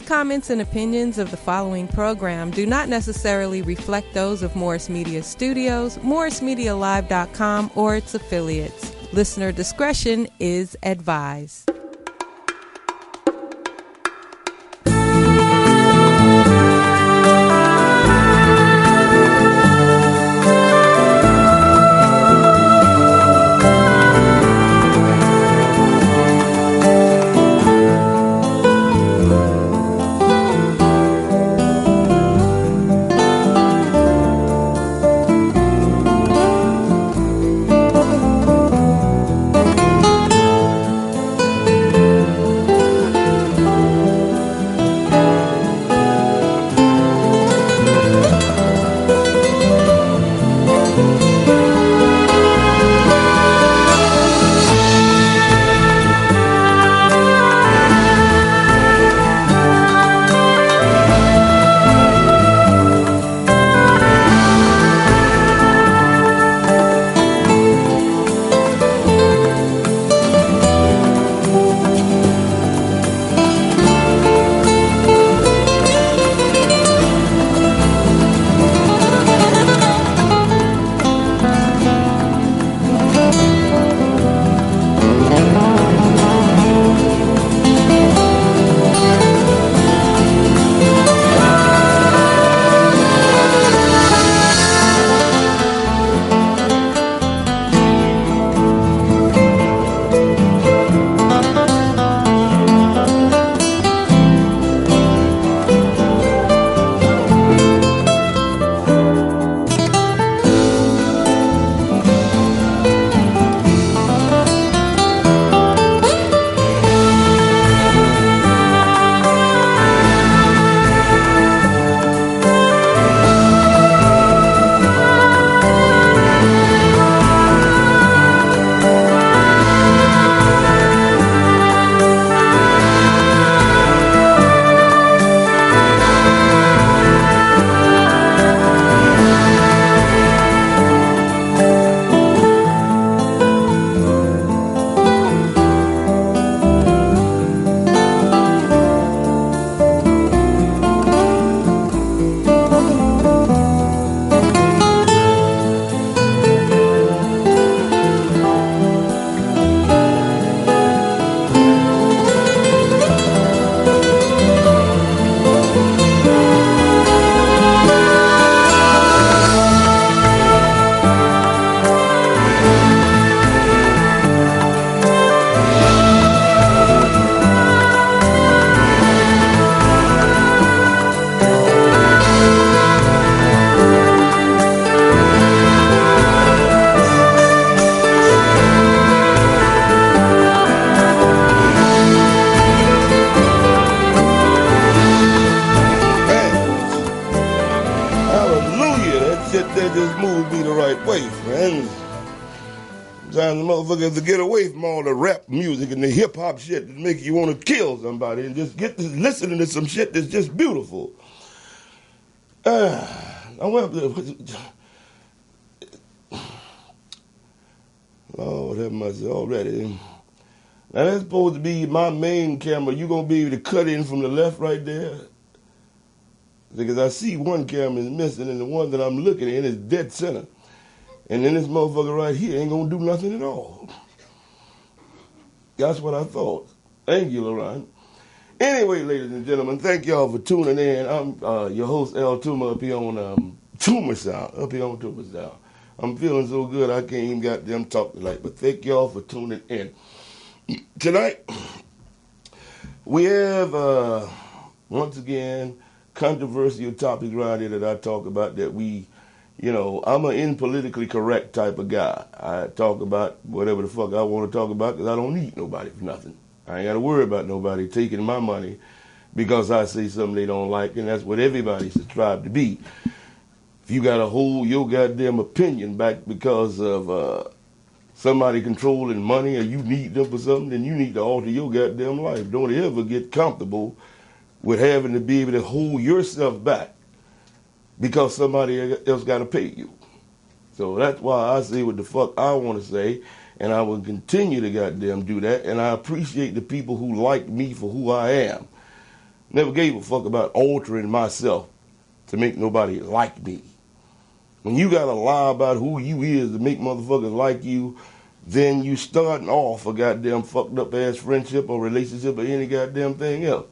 Comments and opinions of the following program do not necessarily reflect those of Morris Media Studios, MorrisMediaLive.com, or its affiliates. Listener discretion is advised. To get away from all the rap music and the hip-hop shit that make you want to kill somebody and just get to listening to some shit that's just beautiful. I went Lord have mercy already. Now that's supposed to be my main camera. You gonna be able to cut in from the left right there? Because I see one camera is missing and the one that I'm looking at is dead center. And then this motherfucker right here ain't gonna do nothing at all. That's what I thought. Thank you, Lorraine. Anyway, ladies and gentlemen, thank y'all for tuning in. I'm your host, L. Toomer, up here on Toomer Sound. I'm feeling so good I can't even goddamn talk tonight. But thank y'all for tuning in. Tonight, we have, once again, controversial topics around here that I talk about that we... You know, I'm an inpolitically correct type of guy. I talk about whatever the fuck I want to talk about because I don't need nobody for nothing. I ain't got to worry about nobody taking my money because I say something they don't like, and that's what everybody should strive to be. If you got to hold your goddamn opinion back because of somebody controlling money or you need them for something, then you need to alter your goddamn life. Don't ever get comfortable with having to be able to hold yourself back because somebody else got to pay you. So that's why I say what the fuck I want to say, and I will continue to goddamn do that, and I appreciate the people who like me for who I am. Never gave a fuck about altering myself to make nobody like me. When you gotta lie about who you is to make motherfuckers like you, then you starting off a goddamn fucked up ass friendship or relationship or any goddamn thing else.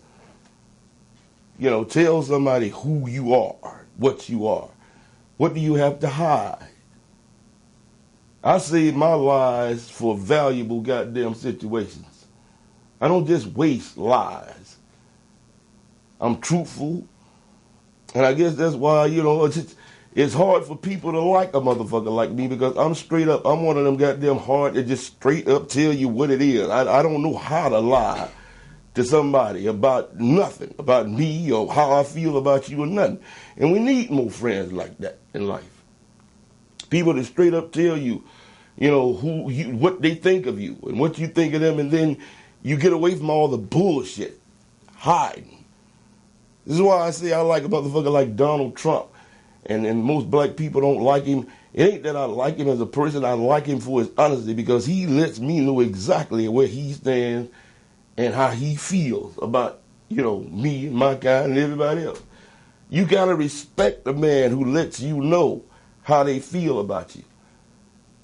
You know, tell somebody who you are, what you are. What do you have to hide? I save my lies for valuable goddamn situations. I don't just waste lies. I'm truthful. And I guess that's why, you know, it's hard for people to like a motherfucker like me because I'm straight up. I'm one of them goddamn hard to just straight up tell you what it is. I don't know how to lie to somebody about nothing, about me or how I feel about you or nothing. And we need more friends like that in life. People that straight up tell you, you know, what they think of you and what you think of them, and then you get away from all the bullshit, hiding. This is why I say I like a motherfucker like Donald Trump, and most black people don't like him. It ain't that I like him as a person. I like him for his honesty because he lets me know exactly where he stands and how he feels about, you know, me and my kind and everybody else. You gotta respect the man who lets you know how they feel about you.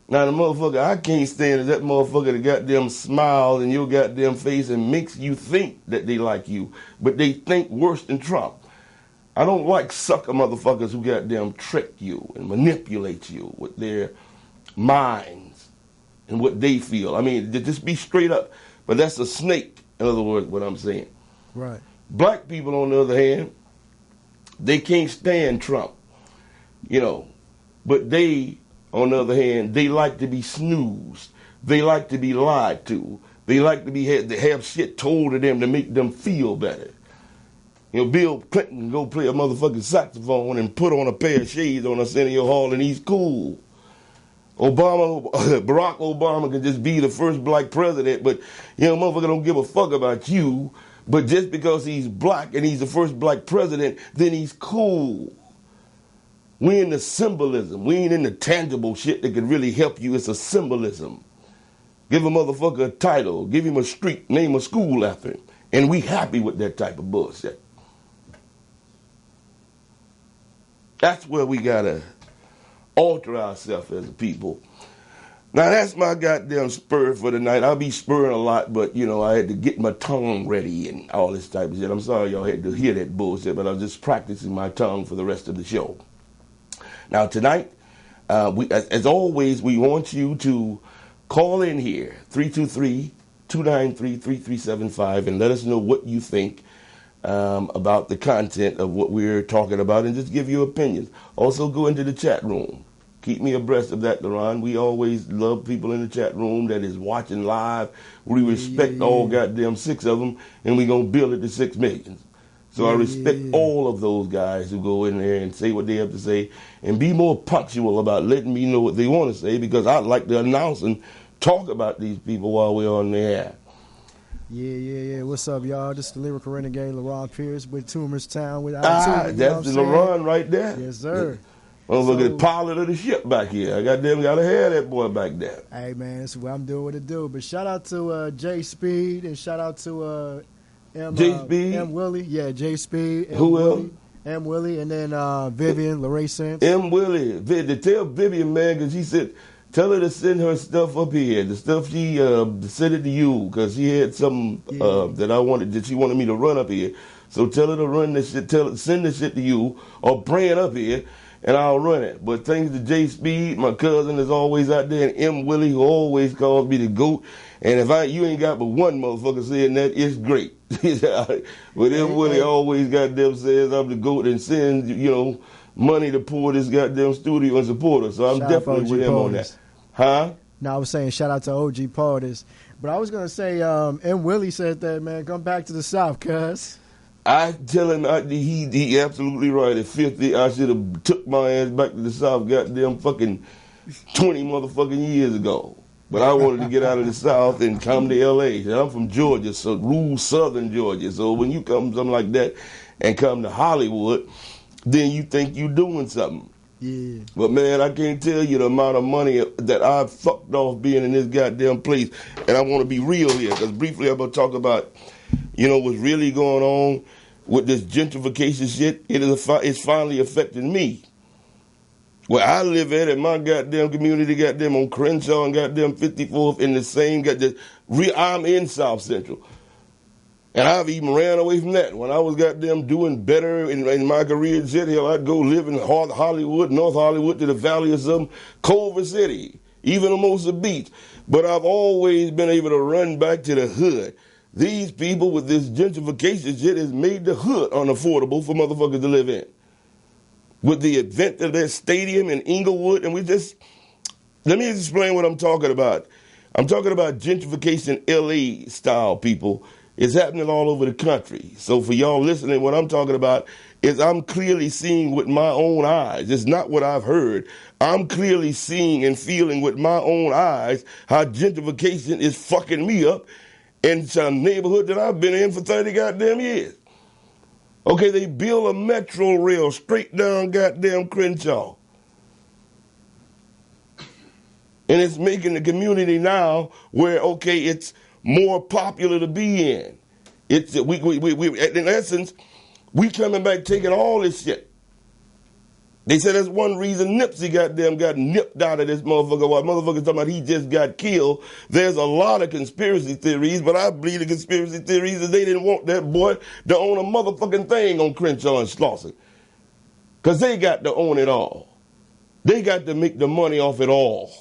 Now the motherfucker I can't stand is that motherfucker that goddamn smiles in your goddamn face and makes you think that they like you, but they think worse than Trump. I don't like sucker motherfuckers who goddamn trick you and manipulate you with their minds and what they feel. I mean, just be straight up. But that's a snake, in other words, what I'm saying. Right. Black people, on the other hand, they can't stand Trump, you know. But they, on the other hand, they like to be snoozed. They like to be lied to. They like to have shit told to them to make them feel better. You know, Bill Clinton go play a motherfucking saxophone and put on a pair of shades on Arsenio Hall and he's cool. Barack Obama can just be the first black president, but, you know, motherfucker don't give a fuck about you. But just because he's black and he's the first black president, then he's cool. We in the symbolism. We ain't in the tangible shit that can really help you. It's a symbolism. Give a motherfucker a title. Give him a street, name a school after him. And we happy with that type of bullshit. That's where we gotta alter ourselves as a people. Now that's my goddamn spur for the night. I'll be spurring a lot, but you know, I had to get my tongue ready and all this type of shit. I'm sorry y'all had to hear that bullshit, but I was just practicing my tongue for the rest of the show. Now tonight, as always, we want you to call in here, 323-293-3375, and let us know what you think about the content of what we're talking about and just give your opinions. Also go into the chat room. Keep me abreast of that, Deron. We always love people in the chat room that is watching live. We respect all goddamn 6 of them, and we're going to build it to 6 million. So I respect all of those guys who go in there and say what they have to say and be more punctual about letting me know what they want to say because I'd like to announce and talk about these people while we're on the air. Yeah. What's up, y'all? This is the lyrical renegade, LaRon Pierce with Toomer's Town. With Toomer, that's the LaRon right there. Yes, sir. Oh, look at the pilot of the ship back here. I gotta have that boy back there. Hey, man, that's what I'm doing what it do. But shout out to J Speed and shout out to M Willie. Yeah, J Speed. Who else? M Willie, and then Vivian, Larae Sense. M Willie. Tell Vivian, man, because she said, tell her to send her stuff up here. The stuff she sent it to you because she had something that she wanted me to run up here. So tell her to run this shit. Send this shit to you or bring it up here, and I'll run it. But thanks to J Speed, my cousin is always out there, and M Willie, who always calls me the GOAT. And if you ain't got but one motherfucker saying that, it's great. But M Willie always goddamn says I'm the GOAT and sends, you know, money to pour this goddamn studio and support us. So I'm definitely with him on that. Huh? No, I was saying shout out to OG Partis. But I was going to say, M. Willie said that, man, come back to the South, cuz. I tell him he absolutely right. At 50, I should have took my ass back to the South goddamn fucking 20 motherfucking years ago. But I wanted to get out of the South and come to L.A. And I'm from Georgia, so rural southern Georgia. So when you come something like that and come to Hollywood, then you think you doing something. Yeah. But man, I can't tell you the amount of money that I've fucked off being in this goddamn place. And I want to be real here, because briefly I'm going to talk about, you know, what's really going on. with this gentrification shit, it's finally affecting me. Where I live at my goddamn community, goddamn on Crenshaw and goddamn 54th in the same, I'm in South Central. And I've even ran away from that. When I was goddamn doing better in my career in shit, hell, I'd go live in Hollywood, North Hollywood to the valley of some Culver City, even Hermosa Beach. But I've always been able to run back to the hood. These people with this gentrification shit has made the hood unaffordable for motherfuckers to live in. With the advent of their stadium in Inglewood, and let me explain what I'm talking about. I'm talking about gentrification LA style, people. It's happening all over the country. So for y'all listening, what I'm talking about is I'm clearly seeing with my own eyes. It's not what I've heard. I'm clearly seeing and feeling with my own eyes how gentrification is fucking me up in some neighborhood that I've been in for 30 goddamn years. Okay, they build a metro rail straight down goddamn Crenshaw. And it's making the community now where, okay, it's more popular to be in. It's we in essence, we coming back taking all this shit. They said that's one reason Nipsey goddamn got nipped out of this motherfucker. While motherfuckers talking about he just got killed. There's a lot of conspiracy theories, but I believe the conspiracy theories is they didn't want that boy to own a motherfucking thing on Crenshaw and Slauson. Because they got to own it all. They got to make the money off it all.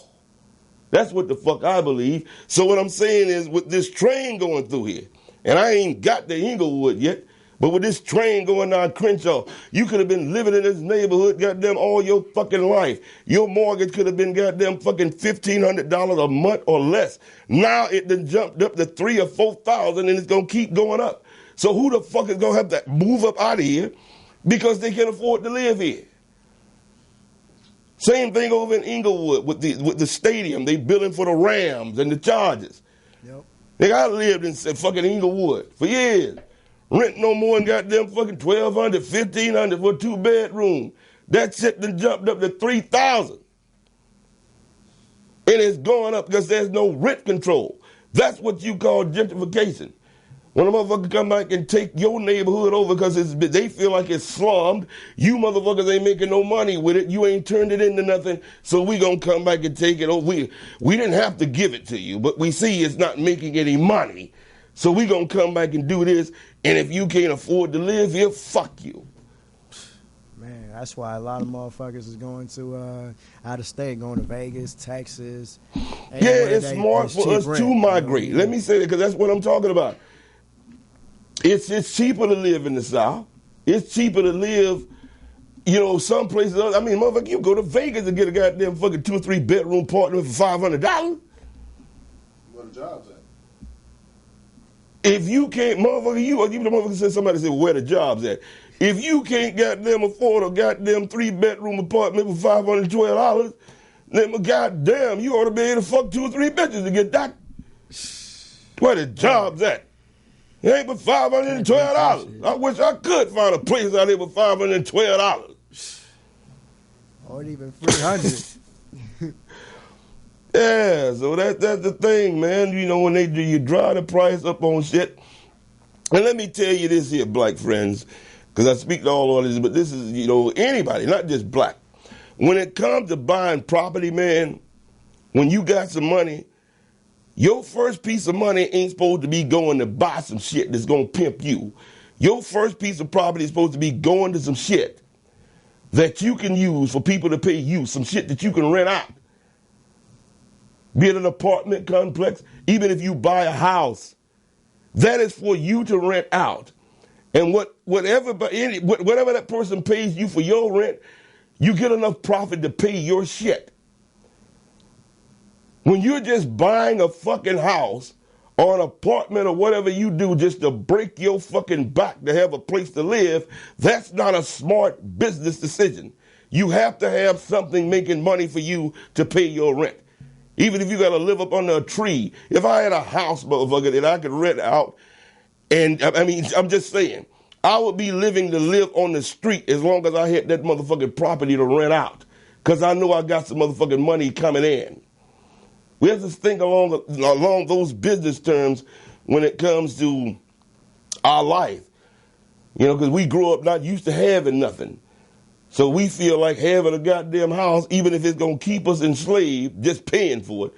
That's what the fuck I believe. So what I'm saying is with this train going through here, and I ain't got to Inglewood yet, but with this train going down Crenshaw, you could have been living in this neighborhood goddamn all your fucking life. Your mortgage could have been goddamn fucking $1,500 a month or less. Now it done jumped up to $3,000 or $4,000 and it's going to keep going up. So who the fuck is going to have to move up out of here because they can't afford to live here? Same thing over in Inglewood with the stadium. They building for the Rams and the Chargers. Yep. Nigga, I lived in fucking Inglewood for years. Rent no more than goddamn fucking $1,200, $1,500 for a 2-bedroom. That shit done jumped up to $3,000. And it's going up because there's no rent control. That's what you call gentrification. When a motherfucker come back and take your neighborhood over because they feel like it's slummed, you motherfuckers ain't making no money with it. You ain't turned it into nothing, so we gonna come back and take it over. We didn't have to give it to you, but we see it's not making any money. So we gonna come back and do this, and if you can't afford to live here, fuck you. Man, that's why a lot of motherfuckers is going to out of state, going to Vegas, Texas. Yeah, it's smart for us to migrate. Let me say that because that's what I'm talking about. It's cheaper to live in the South. It's cheaper to live, some places. I mean, motherfucker, you go to Vegas and get a goddamn fucking 2 or 3 bedroom apartment for $500. Where the jobs at? If you can't, motherfucker, you the motherfucker said somebody said where the jobs at. If you can't goddamn afford a goddamn 3-bedroom apartment for $512, then goddamn, you ought to be able to fuck 2 or 3 bitches to get that. Where the jobs at? It ain't but $512. I wish I could find a place out there with $512. Or even $300. Yeah, so that's the thing, man. When you drive the price up on shit. And let me tell you this here, black friends, because I speak to all of this, but this is, anybody, not just black. When it comes to buying property, man, when you got some money, your first piece of money ain't supposed to be going to buy some shit that's going to pimp you. Your first piece of property is supposed to be going to some shit that you can use for people to pay you, some shit that you can rent out. Be it an apartment complex, even if you buy a house, that is for you to rent out. And whatever that person pays you for your rent, you get enough profit to pay your shit. When you're just buying a fucking house or an apartment or whatever you do just to break your fucking back to have a place to live, that's not a smart business decision. You have to have something making money for you to pay your rent. Even if you got to live up under a tree. If I had a house, motherfucker, that I could rent out, and I'm just saying, I would be living to live on the street as long as I had that motherfucking property to rent out. Because I know I got some motherfucking money coming in. We have to think along those business terms when it comes to our life. You know, because we grew up not used to having nothing. So we feel like having a goddamn house, even if it's going to keep us enslaved, just paying for it,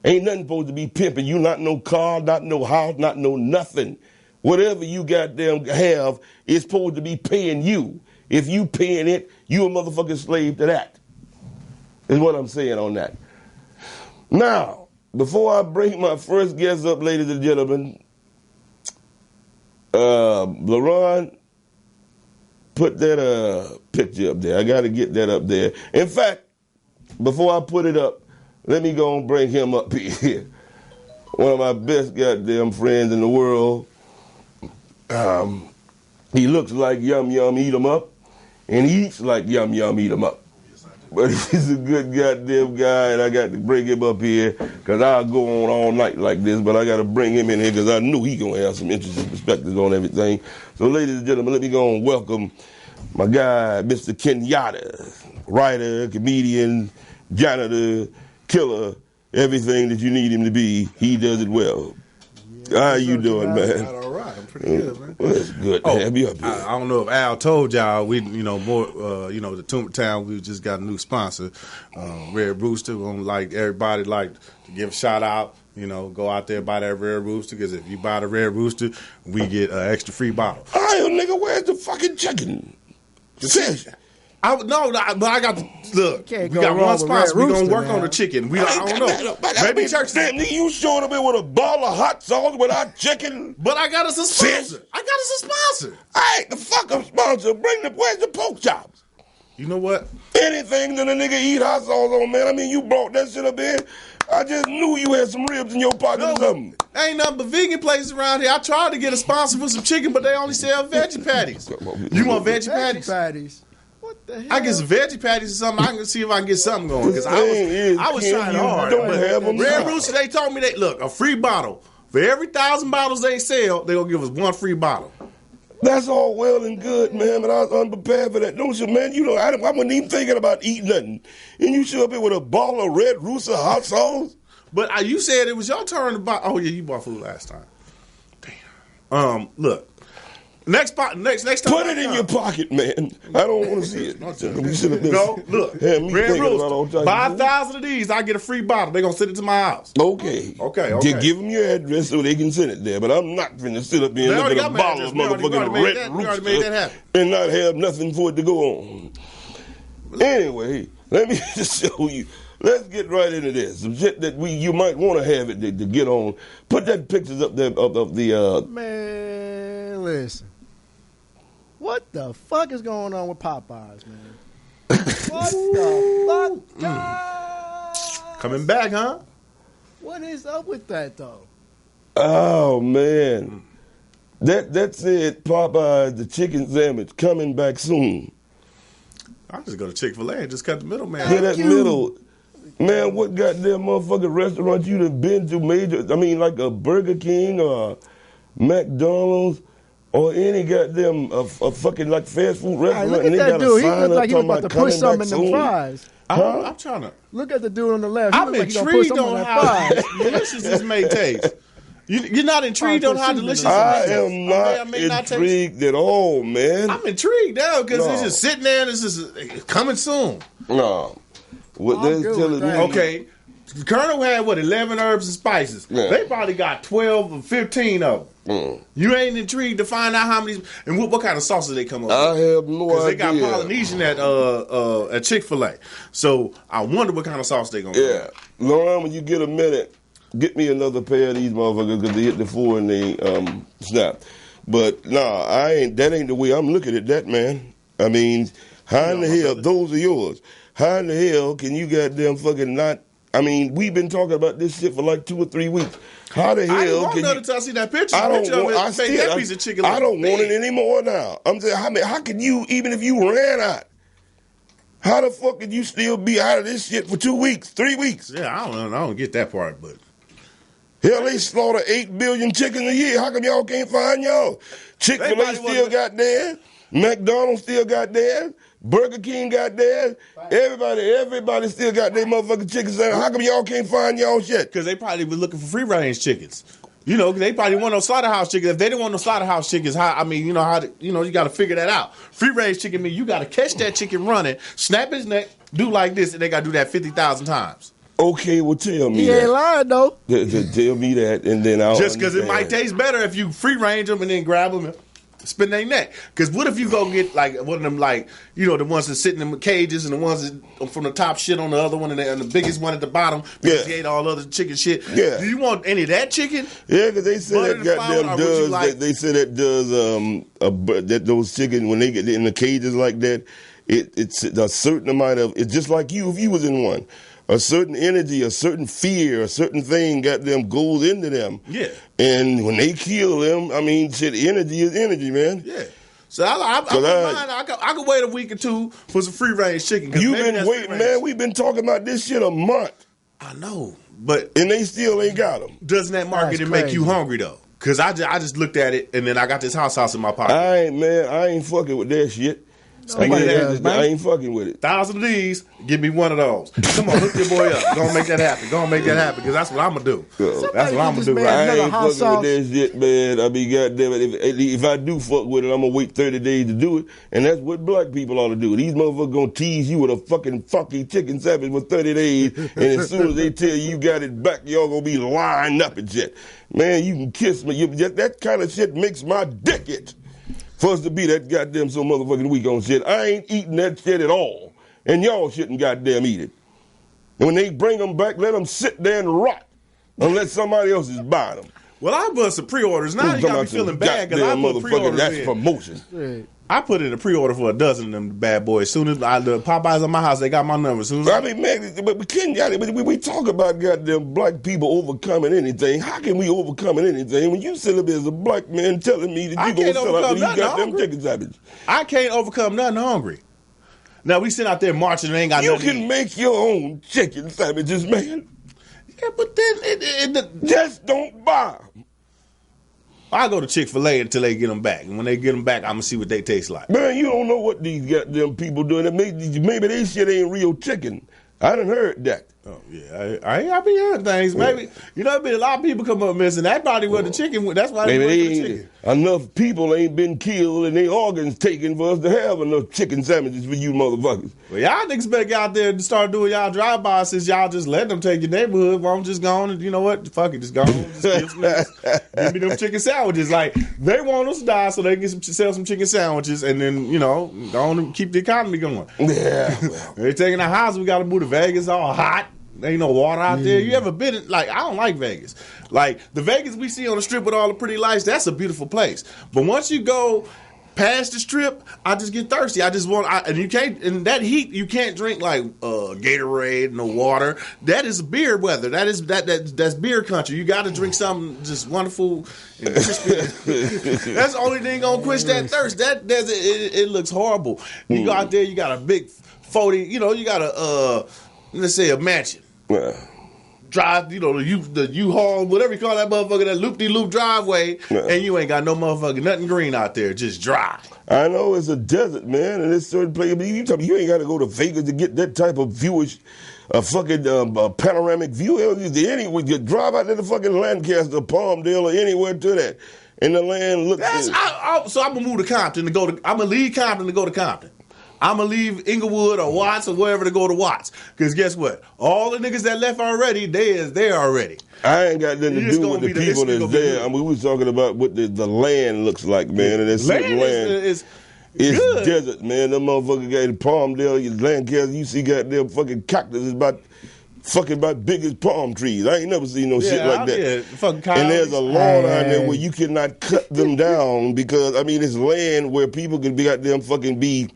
ain't nothing supposed to be pimping you. Not no car, not no house, not no nothing. Whatever you goddamn have is supposed to be paying you. If you paying it, you a motherfucking slave to that. Is what I'm saying on that. Now, before I bring my first guest up, ladies and gentlemen, LaRon, put that picture up there. I got to get that up there. In fact, before I put it up, let me go and bring him up here. One of my best goddamn friends in the world. He looks like Yum Yum Eat 'em Up, and he eats like Yum Yum Eat 'em Up. But he's a good goddamn guy, and I got to bring him up here because I'll go on all night like this, but I got to bring him in here because I knew he going to have some interesting perspectives on everything. So, ladies and gentlemen, let me go and welcome my guy, Mr. Kenyatta, writer, comedian, janitor, killer, everything that you need him to be. He does it well. How you doing, man? All right, I'm pretty good, man. Well, that's good to have you up here. I don't know if Al told y'all, the Toomer Town, we just got a new sponsor, Red Rooster. We don't like everybody to give a shout out. Go out there, buy that Red Rooster, because if you buy the Red Rooster, we get an extra free bottle. All right, nigga, where's the fucking chicken? But I got look. We got one sponsor. We gonna work on the chicken. I don't know. Maybe church. Damn, you showed up here with a ball of hot sauce without chicken. But I got us a sponsor. All right, the fuck a sponsor. Where's the pork chops? You know what? Anything that a nigga eat hot sauce on, man. I mean, you brought that shit up here. I just knew you had some ribs in your pocket or something. Ain't nothing but vegan places around here. I tried to get a sponsor for some chicken, but they only sell veggie patties. You want veggie patties? What the hell? I get some veggie patties or something. I can see if I can get something going. Because I was trying hard. Red Rooster, they told me a free bottle. For every 1,000 bottles they sell, they're going to give us one free bottle. That's all well and good, man, but I was unprepared for that. Don't you, man? I wasn't even thinking about eating nothing. And you show up here with a ball of Red Rooster hot sauce? But you said it was your turn to buy. Oh, yeah, you bought food last time. Damn. Look. Next time. Put it in your pocket, man. I don't want to see it. No, look. Red Rooster. Buy 1,000 of these, I get a free bottle. They're going to send it to my house. Okay. Just give them your address so they can send it there. But I'm not finna sit up here and look at a bottle of motherfucking Red Rooster and not have nothing for it to go on. Anyway, let me just show you. Let's get right into this. Some shit that you might want to have it to get on. Put that pictures up there of the... Man, listen. What the fuck is going on with Popeyes, man? What the fuck? Coming back, huh? What is up with that, though? Oh, man. That said Popeyes, the chicken sandwich, coming back soon. I'll just go to Chick-fil-A and just cut the middle, man. Yeah, that middle. Man, what goddamn motherfucking restaurant you done been to like a Burger King or McDonald's? Or any goddamn a fucking like fast food restaurant. Look at that dude. He looks like he was about to push something in the fries. I'm trying to look at the dude on the left. I'm intrigued on how delicious this may taste. You're not intrigued on how delicious it is? I am not intrigued at all, man. I'm intrigued now because it's just sitting there and it's just coming soon. No. What they're telling me. Okay. Colonel had 11 herbs and spices. Yeah. They probably got 12 or 15 of them. You ain't intrigued to find out how many and what kind of sauces they come up with? I have no idea. Because they got Polynesian at Chick-fil-A. So I wonder what kind of sauce they gonna get. Yeah. Lauren, when you get a minute, get me another pair of these motherfuckers because they hit the 4 and they snap. But that ain't the way I'm looking at that, man. I mean, how in the hell, those are yours. How in the hell can you goddamn fucking not? I mean, we've been talking about this shit for like 2 or 3 weeks. How the hell can you? I see that picture. I don't want it anymore now. I'm saying, how can you, even if you ran out, how the fuck could you still be out of this shit for 2 weeks, 3 weeks? Yeah, I don't get that part, but. Hell, they slaughter 8 billion chickens a year. How come y'all can't find y'all? Chick-fil-A still got theirs. McDonald's still got theirs. Burger King got theirs. Everybody still got their motherfucking chicken sandwich. How come y'all can't find y'all shit? Because they probably was looking for free-range chickens. You know, they probably want no slaughterhouse chicken. If they didn't want no slaughterhouse chickens, you got to figure that out. Free range chicken mean you got to catch that chicken running, snap his neck, do like this, and they got to do that 50,000 times. Okay, well, tell me he that. ain't lying, though. Tell me that, and then I'll just because it might taste better if you free range them and then grab them and spin their neck. Because what if you go get like one of them, like, you know, the ones that sit in the cages and the ones that from the top shit on the other one and the biggest one at the bottom because he ate all other chicken shit. Yeah. Do you want any of that chicken? Yeah, because they say that goddamn does. They say that does that those chicken when they get in the cages like that, it's a certain amount of. It's just like you if you was in one. A certain energy, a certain fear, a certain thing goddamn goes into them. Yeah. And when they kill them, I mean, shit, energy is energy, man. Yeah. So I could wait a week or two for some free range chicken. You've been waiting, man. We've been talking about this shit a month. I know, but and they still ain't got them. Doesn't that market make you hungry though? Because I just looked at it and then I got this house in my pocket. I ain't fucking with that shit. I ain't fucking with it. 1,000 of these, give me one of those. Come on, hook your boy up. Go and make that happen. Because that's what I'm going to do. That's what I'm going to do. I ain't fucking with that shit, man. I mean, goddamn it. If I do fuck with it, I'm going to wait 30 days to do it. And that's what black people ought to do. These motherfuckers going to tease you with a fucking funky chicken sandwich for 30 days. And as soon as they tell you got it back, y'all going to be lined up and shit. Man, you can kiss me. That kind of shit makes my dick itch. For us to be that goddamn so motherfucking weak on shit. I ain't eating that shit at all. And y'all shouldn't goddamn eat it. And when they bring them back, let them sit there and rot. Unless somebody else is buying them. Well, I bought some pre-orders. Now you got me feeling bad because I put pre-orders that's in. promotion. Right. I put in a pre-order for a dozen of them bad boys. As soon as the Popeyes on my house, they got my number. I mean, man, but we talk about goddamn black people overcoming anything. How can we overcome anything when you sit up as a black man telling me that you gonna sell out these goddamn chicken sandwiches? I can't overcome nothing hungry. Now we sit out there marching and ain't got nothing. You can make your own chicken sandwiches, man. Yeah, but then just don't buy them. I go to Chick-fil-A until they get them back. And when they get them back, I'm going to see what they taste like. Man, you don't know what these goddamn people doing. Maybe they shit ain't real chicken. I done heard that. Oh, yeah. I be hearing things. Maybe, you know, a lot of people come up missing. That probably was the chicken. That's why they went for the chicken. Enough people ain't been killed and their organs taken for us to have enough chicken sandwiches for you motherfuckers. Well, y'all niggas better get out there and start doing y'all drive-bys since y'all just let them take your neighborhood. Well, I'm just going and you know what? Fuck it, just go on. Just give me them chicken sandwiches. Like, they want us to die so they can sell some chicken sandwiches and then, you know, go on and keep the economy going. Yeah. Well. They're taking the house. We got to move to Vegas all hot. There ain't no water out there. You ever been in, like, I don't like Vegas. Like, the Vegas we see on the strip with all the pretty lights, that's a beautiful place. But once you go past the strip, I just get thirsty. I just want, and you can't, in that heat, you can't drink like Gatorade, no water. That is beer weather. That's beer country. You got to drink something just wonderful and crispy. That's the only thing gonna quench that thirst. It looks horrible. You go out there, you got a big 40, you know, you got a, let's say a mansion. Drive, you know, the U-Haul, whatever you call that motherfucker, that loop-de-loop driveway, and you ain't got no motherfucking nothing green out there, just dry. I know it's a desert, man, and it's certain places. You tell me you ain't got to go to Vegas to get that type of viewish, fucking panoramic view. Anyway, you drive out to the fucking Lancaster, Palmdale, or anywhere to that, and the land looks. So I'm gonna move to Compton I'm gonna leave Compton to go to Compton. I'm going to leave Inglewood or Watts or wherever to go to Watts. Because guess what? All the niggas that left already, they is there already. I ain't got nothing to do with the people that's there. I mean, we was talking about what the land looks like, man. And that certain land is good. Desert, man. That motherfucker got in Palmdale, Lancaster, you see goddamn fucking cactus is about big as palm trees. I ain't never seen no shit like that. And there's a law down there where you cannot cut them down because, I mean, it's land where people can be goddamn fucking be...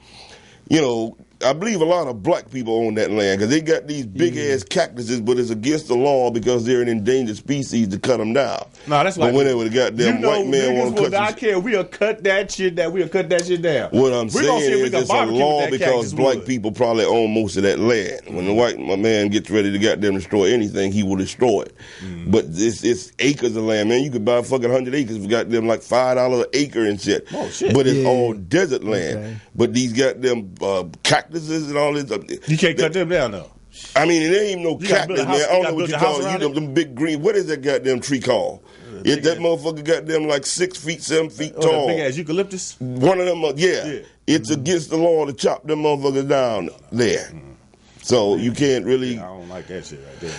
You know, I believe a lot of black people own that land because they got these big-ass cactuses, but it's against the law because they're an endangered species to cut them down. No, that's why. But whenever the goddamn white man want to cut I care. We'll cut that shit down. What I'm saying is it's a law because black people probably own most of that land. When the white man gets ready to goddamn destroy anything, he will destroy it. But it's acres of land, man. You could buy fucking 100 acres for goddamn like $5 an acre and shit. Oh, shit. But it's all desert land. Okay. But these goddamn cactuses and all this. You can't cut them down, though. I mean, there ain't no cactus, man. I don't know what you call it. Them big green. What is that goddamn tree called? That motherfucker got them like 6 feet, 7 feet tall. Big ass eucalyptus. One of them, yeah. It's against the law to chop them motherfuckers down there. Mm-hmm. So you can't really. I don't like that shit right there.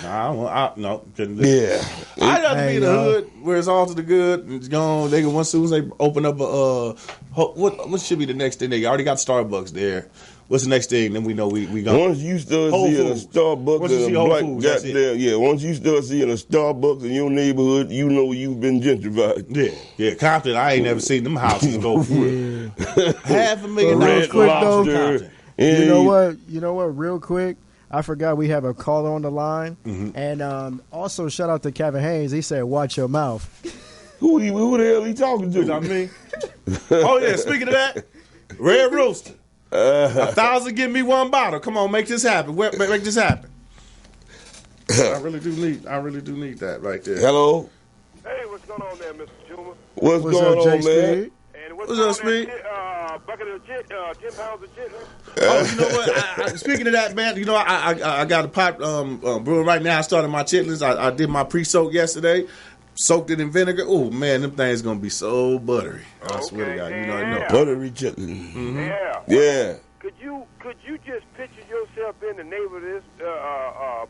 No. Yeah. I'd rather be in the hood where it's all to the good and it's gone. They can once soon as they open up what should be the next thing? They already got Starbucks there. What's the next thing? Then we know we got. Once you start seeing a Starbucks and a black goddamn, once you start seeing a Starbucks in your neighborhood, you know you've been gentrified. Yeah. Compton, I ain't never seen them houses go for it. $500,000 Red Lobster. You know what? Real quick, I forgot we have a caller on the line, and also shout out to Kevin Haynes. He said, "Watch your mouth." Who the hell he talking to? I mean, oh yeah. Speaking of that, Red Rooster, 1,000 give me one bottle. Come on, make this happen. Make this happen. I really do need that right there. Hello. Hey, what's going on there, Mr. Toomer? What's going on, man? And what's up, Speed? Bucket of 10 pounds of chitlin. Oh, you know what? Speaking of that, man, I got a pot brewing right now. I started my chitlins. I did my pre-soak yesterday. Soaked it in vinegar. Oh man, them things gonna be so buttery. I swear to God, I know. Buttery chitlin. Mm-hmm. Yeah. Could you just picture yourself being the neighbor of this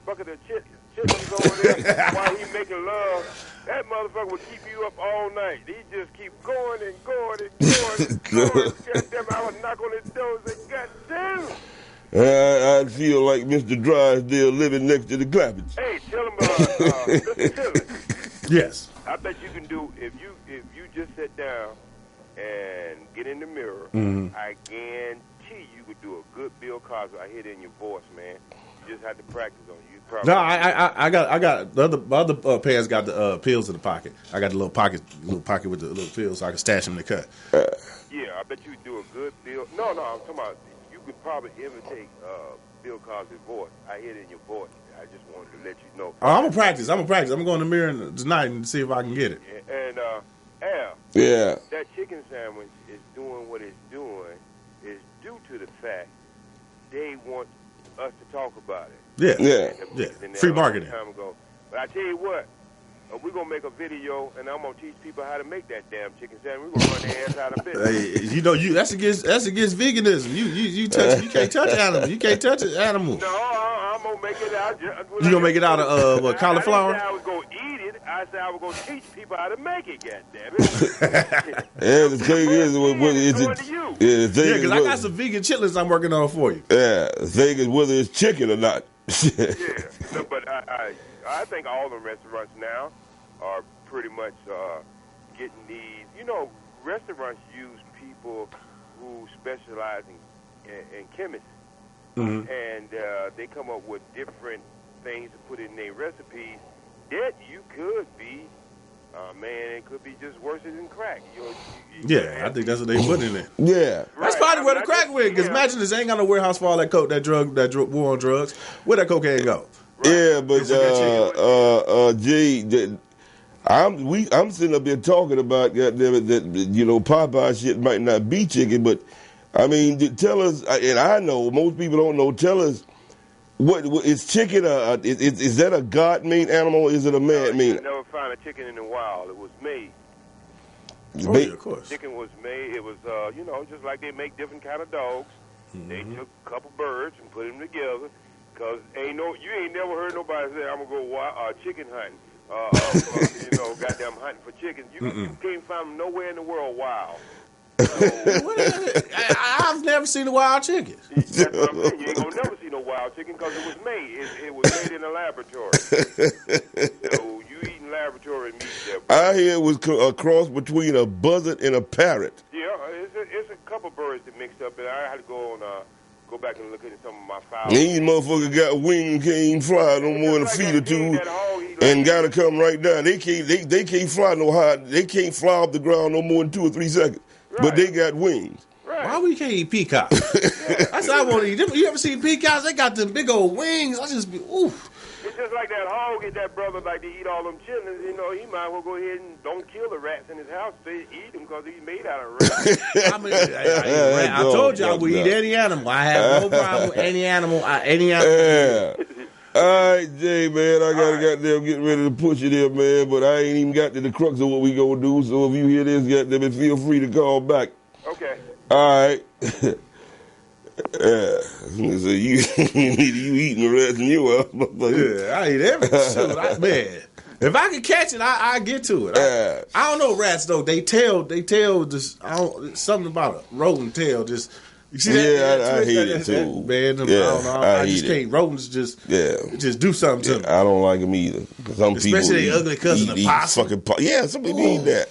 bucket of chitlins over there while he making love? That motherfucker would keep you up all night. He just keep going and going and going and going. Goddamn, I would knock on his door and say, "Goddamn." I feel like Mr. Drysdale living next to the Clappets. Hey, tell him, Mr. Tillman. Yes. I bet you can do if you just sit down and get in the mirror. I guarantee you could do a good Bill Cosby. I hear it in your voice, man. You just have to practice on you. No, I got the other pairs got the pills in the pocket. I got the little pocket with the little pills so I can stash them in the cut. Yeah, I bet you could do a good Bill. No, I'm talking about you could probably imitate Bill Cosby's voice. I hear it in your voice. I just wanted to let you know. I'm gonna practice. I'm gonna go in the mirror tonight and see if I can get it. And Al, that chicken sandwich is doing what it's doing is due to the fact they want us to talk about it. Yeah. Free marketing. Time ago. But I tell you what, we're going to make a video, and I'm going to teach people how to make that damn chicken sandwich. We're going to run their ass out of business. Hey, that's against veganism. You can't touch animals. You can't touch an animal. No, I'm going to make it out. You going to make it out of cauliflower? I didn't say I was going to eat it. I said I was going to teach people how to make it, goddammit. The thing is, because I got some vegan chitlins I'm working on for you. Yeah, the thing is whether it's chicken or not. No, but I think all the restaurants now are pretty much getting these. Restaurants use people who specialize in chemistry, and they come up with different things to put in their recipes that you could be. It could be just worse than crack. I think that's what they put in there. Yeah. That's probably where the crack went. Because imagine this ain't got no warehouse for all that coke, that war on drugs. Where that cocaine go? Right. Yeah, but Jay, I'm sitting up here talking about that Popeye shit might not be chicken, but I mean, tell us. And I know most people don't know. Tell us. What is chicken? Is that a God-made animal? Or is it a man-made? You never find a chicken in the wild. It was made. Of course. Chicken was made. It was, just like they make different kind of dogs. They took a couple birds and put them together. Cause you ain't never heard nobody say, "I'm gonna go chicken hunting." Goddamn hunting for chickens. You can't find them nowhere in the world wild. I've never seen a wild chicken. That's what I'm saying. You ain't gonna never see no wild chicken because it was made. It was made in a laboratory. So you eating laboratory meat there. I hear it was a cross between a buzzard and a parrot. Yeah, it's a couple birds that mixed up, and I had to go back and look at some of my files. These motherfuckers got wings, can't even fly no more than a feet or two, and gotta come right down. They can't fly no high. They can't fly off the ground no more than 2 or 3 seconds. Right. But they got wings. Right. Why we can't eat peacocks? That's what I want to eat. You ever seen peacocks? They got them big old wings. I just be oof. It's just like that hog. That brother like to eat all them chitlins. He might as well go ahead and don't kill the rats in his house. They eat them because he's made out of rats. I told you I would eat any animal. I have no problem with any animal. Yeah. All right, Jay, man, I gotta goddamn get ready to push it here, man, but I ain't even got to the crux of what we gonna do, so if you hear this, goddamn, feel free to call back. Okay. All right. So you eating the rest of you up. Yeah, I eat everything. Man. If I can catch it, I get to it. I don't know rats though. They tell just something about a rodent tail. Just you see that? Yeah, I hate it too. Man, Yeah, I don't know. I just can't. Rodents just do something to me. I don't like them either. Some especially people they ugly cousin of possum. Yeah, some people eat that.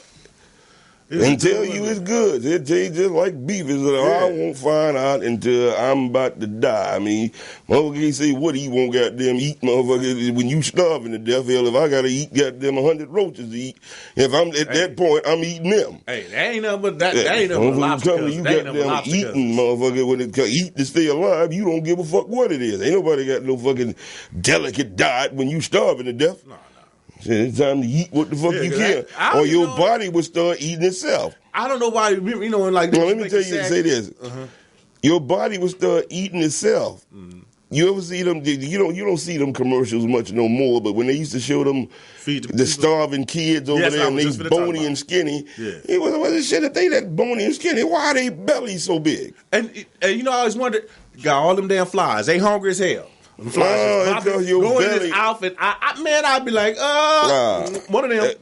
They tell you it's good. They tell you just like beef. I won't find out until I'm about to die. I mean, motherfucker say, what do you want goddamn eat, motherfucker? When you starving to death, hell, if I got to eat goddamn 100 roaches to eat, if I'm at that point, I'm eating them. Hey, that ain't nothing but that ain't nothing but lobster cousin. You goddamn eating, motherfucker, when it eat to stay alive, you don't give a fuck what it is. Ain't nobody got no fucking delicate diet when you starving to death. No. It's time to eat what the fuck you can, or your body will start eating itself. I don't know why, like. Let me tell you, say this: your body will start eating itself. Mm-hmm. You ever see them? You don't see them commercials much no more. But when they used to show them the starving kids over there and they bony and skinny, it was shit. If they that bony and skinny, why are they bellies so big? And I always wondered, got all them damn flies. They hungry as hell. Flies go in his outfit. I'd be like, one of them.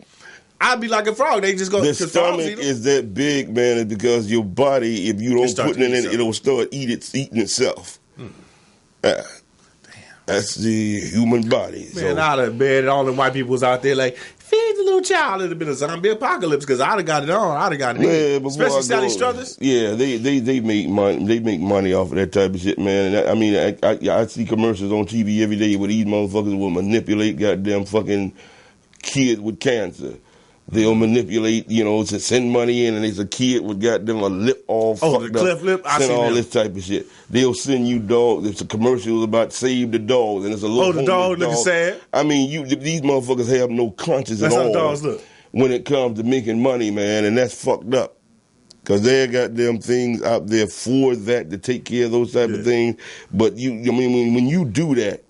I'd be like a frog. They just go. The stomach is that big, man, because your body, if you don't put it in, it'll start eating itself. Damn. That's the human body. Man, I'd have been all the white people was out there like, feed the little child. It'd have been a zombie apocalypse because I'd have got it on. I'd have got it in. Especially Sally Struthers. Yeah, they make money. They make money off of that type of shit, man. And I see commercials on TV every day where these motherfuckers will manipulate goddamn fucking kids with cancer. They'll manipulate, to send money in, and there's a kid with goddamn a lip all fucked the cleft lip. I send all this type of shit. They'll send you dogs. There's a commercial about save the dogs, and it's a little the dog looking sad. I mean, these motherfuckers have no conscience at all. That's how dogs look when it comes to making money, man, and that's fucked up. Because there are goddamn things out there for that to take care of those type of things. But when you do that.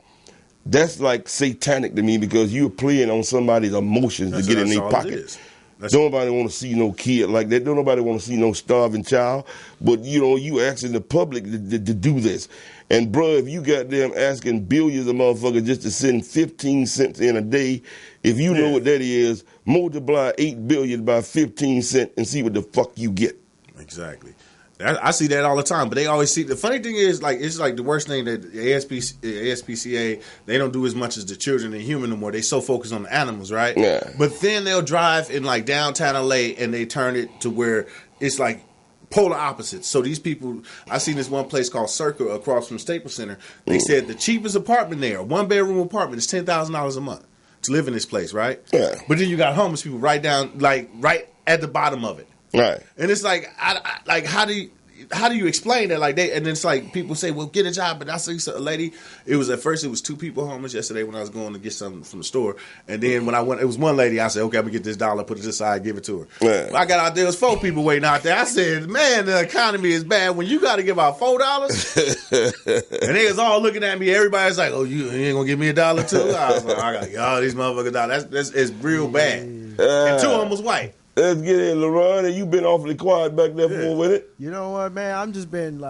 That's like satanic to me because you're playing on somebody's emotions to get in their pocket. Don't nobody want to see no kid like that. Don't nobody want to see no starving child. But, you asking the public to do this. And, bro, if you goddamn asking billions of motherfuckers just to send 15 cents in a day, if you know what that is, multiply 8 billion by 15 cents and see what the fuck you get. Exactly. I see that all the time, but they always see. The funny thing is, it's like the worst thing that the ASPCA, they don't do as much as the children and human no more. They so focused on the animals, right? Yeah. But then they'll drive in like downtown LA and they turn it to where it's like polar opposites. So these people, I seen this one place called Circle across from Staples Center. They said the cheapest apartment there, 1-bedroom apartment, is $10,000 a month to live in this place, right? Yeah. But then you got homeless people right at the bottom of it. Right. And it's like, how do you explain that? And then it's like people say, well, get a job. But I see a lady, at first it was 2 people homeless yesterday when I was going to get something from the store. And then when I went, it was one lady, I said, okay, I'm going to get this dollar, put it aside, give it to her. Yeah. I got out there, it was 4 people waiting out there. I said, man, the economy is bad when you got to give out $4. And they was all looking at me. Everybody's like, oh, you ain't going to give me $1 too? I was like, I got to get all these motherfuckers dollars. It's real bad. And 2 of them was white. Let's get in, LaRon, and you've been awfully quiet back there for a minute. You know what, man? I'm just been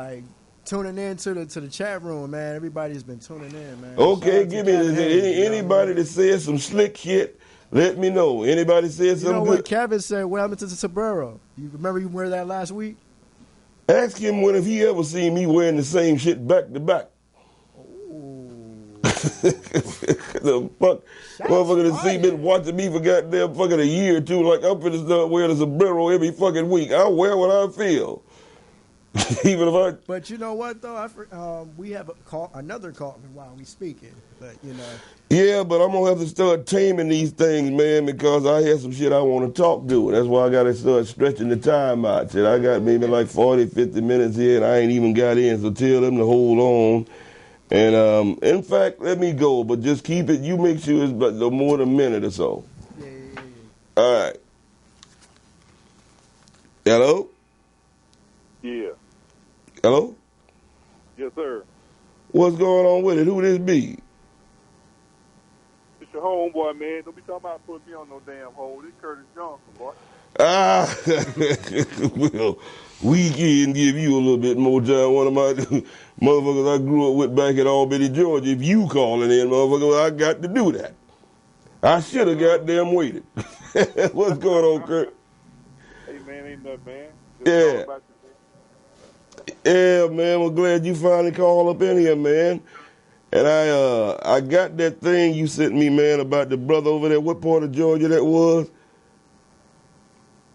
tuning in to the chat room, man. Everybody's been tuning in, man. Okay, give me anybody that says some slick shit. Let me know. Anybody said something good? What Kevin said? What happened to the sombrero? You remember you wear that last week? Ask him if he ever seen me wearing the same shit back to back. The fuck, motherfucker, to see been watching me for goddamn fucking a year or two. Like I'm finna start wearing a sombrero every fucking week. I wear what I feel, even if I. But you know what though, we have another call while we speaking. But Yeah, but I'm gonna have to start taming these things, man, because I have some shit I want to talk to. That's why I gotta start stretching the time out. Shit, I got maybe like 40, 50 minutes here, and I ain't even got in. So tell them to hold on. And in fact, let me go, but just keep it. You make sure it's no more than a minute or so. Yeah. All right. Hello? Yeah. Hello? Yes, sir. What's going on with it? Who this be? homeboy, man. Don't be talking about putting me on no damn hole. This Curtis Johnson, boy. Well, we can give you a little bit more time. One of my motherfuckers I grew up with back in Albany, Georgia. If you calling in, motherfucker, I got to do that. I should have goddamn waited. What's going on, Kurt? Hey, man, ain't nothing, man. Yeah. Yeah, man. We're glad you finally called up in here, man. And I got that thing you sent me, man, about the brother over there. What part of Georgia that was?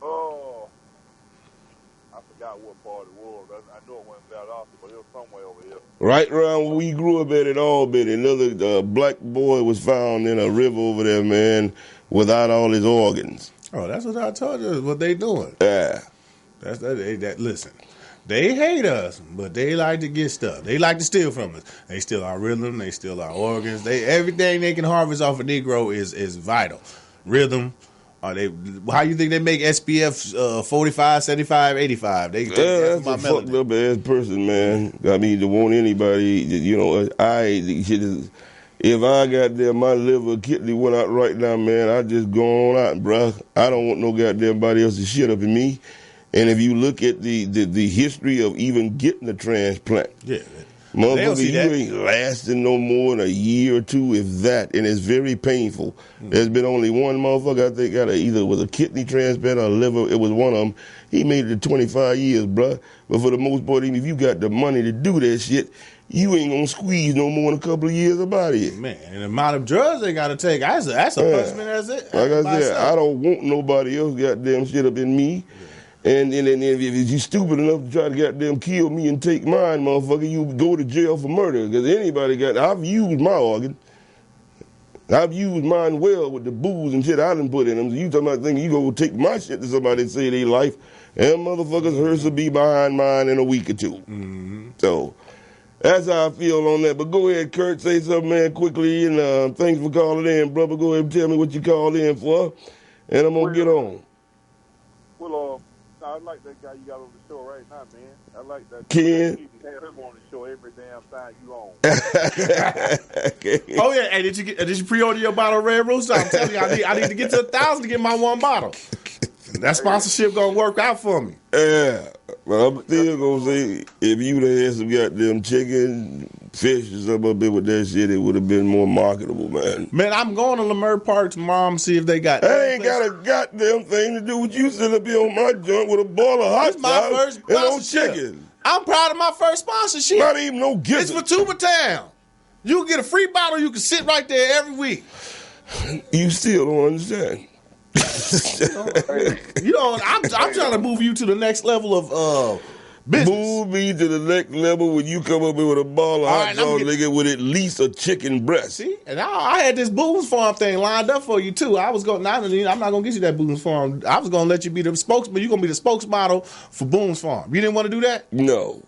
Oh, I forgot what part it was. I know it wasn't that often, but it was somewhere over here. Right around where we grew up at Albany. Another black boy was found in a river over there, man, without all his organs. Oh, that's what I told you. What they doing? Yeah. Listen, they hate us, but they like to get stuff. They like to steal from us. They steal our rhythm. They steal our organs. Everything they can harvest off a Negro is vital. Rhythm. How you think they make SPF 45, 75, 85? That's a fucked up ass person, man. I mean, to want anybody, if I got there, my liver kidney went out right now, man, I just go on out, bruh. I don't want no goddamn body else to shit up in me. And if you look at the history of even getting a transplant, motherfucker, you ain't lasting no more than a year or two, if that, and it's very painful. Mm-hmm. There's been only one motherfucker I think got either was a kidney transplant or a liver. It was one of them. He made it to 25 years, bruh. But for the most part, even if you got the money to do that shit, you ain't gonna squeeze no more than a couple of years about it. Man, and the amount of drugs they gotta take, that's a punishment. That's it. Like I said, I don't want nobody else goddamn shit up in me. Yeah. And if you stupid enough to try to goddamn kill me and take mine, motherfucker, you go to jail for murder. Because I've used my organ. I've used mine well with the booze and shit I done put in them. So you talking about thinking you go take my shit to somebody and say they life, and motherfuckers hers will be behind mine in a week or two. Mm-hmm. So that's how I feel on that. But go ahead, Kurt, say something, man, quickly. And thanks for calling in, brother. Go ahead and tell me what you called in for, and I'm going to get on. Well, I like that guy you got on the show right now, man. I like that. Ken? You have him on the show every damn time you on. Okay. Oh, yeah. Hey, did you pre-order your bottle of Red Rooster? I'm telling you, I need to get to 1,000 to get my one bottle. That sponsorship going to work out for me. Yeah. But I'm still going to say, if you'd have had some goddamn chicken, fish, or something up there with that shit, it would have been more marketable, man. Man, I'm going to Lemur Park tomorrow and see if they got... That ain't got a goddamn thing to do with you sitting up here on my joint with a bowl of hot sauce and no chicken. I'm proud of my first sponsorship. Not even no gift. It's for Toomer Town. You can get a free bottle. You can sit right there every week. You still don't understand. I'm trying to move you to the next level of business. Move me to the next level when you come up here with a ball of hot sauce, nigga, with at least a chicken breast. See, and I had this Boone's Farm thing lined up for you too. I'm not gonna get you that Boone's Farm. I was gonna let you be the spokesman. You're gonna be the spokesmodel for Boone's Farm. You didn't want to do that? No.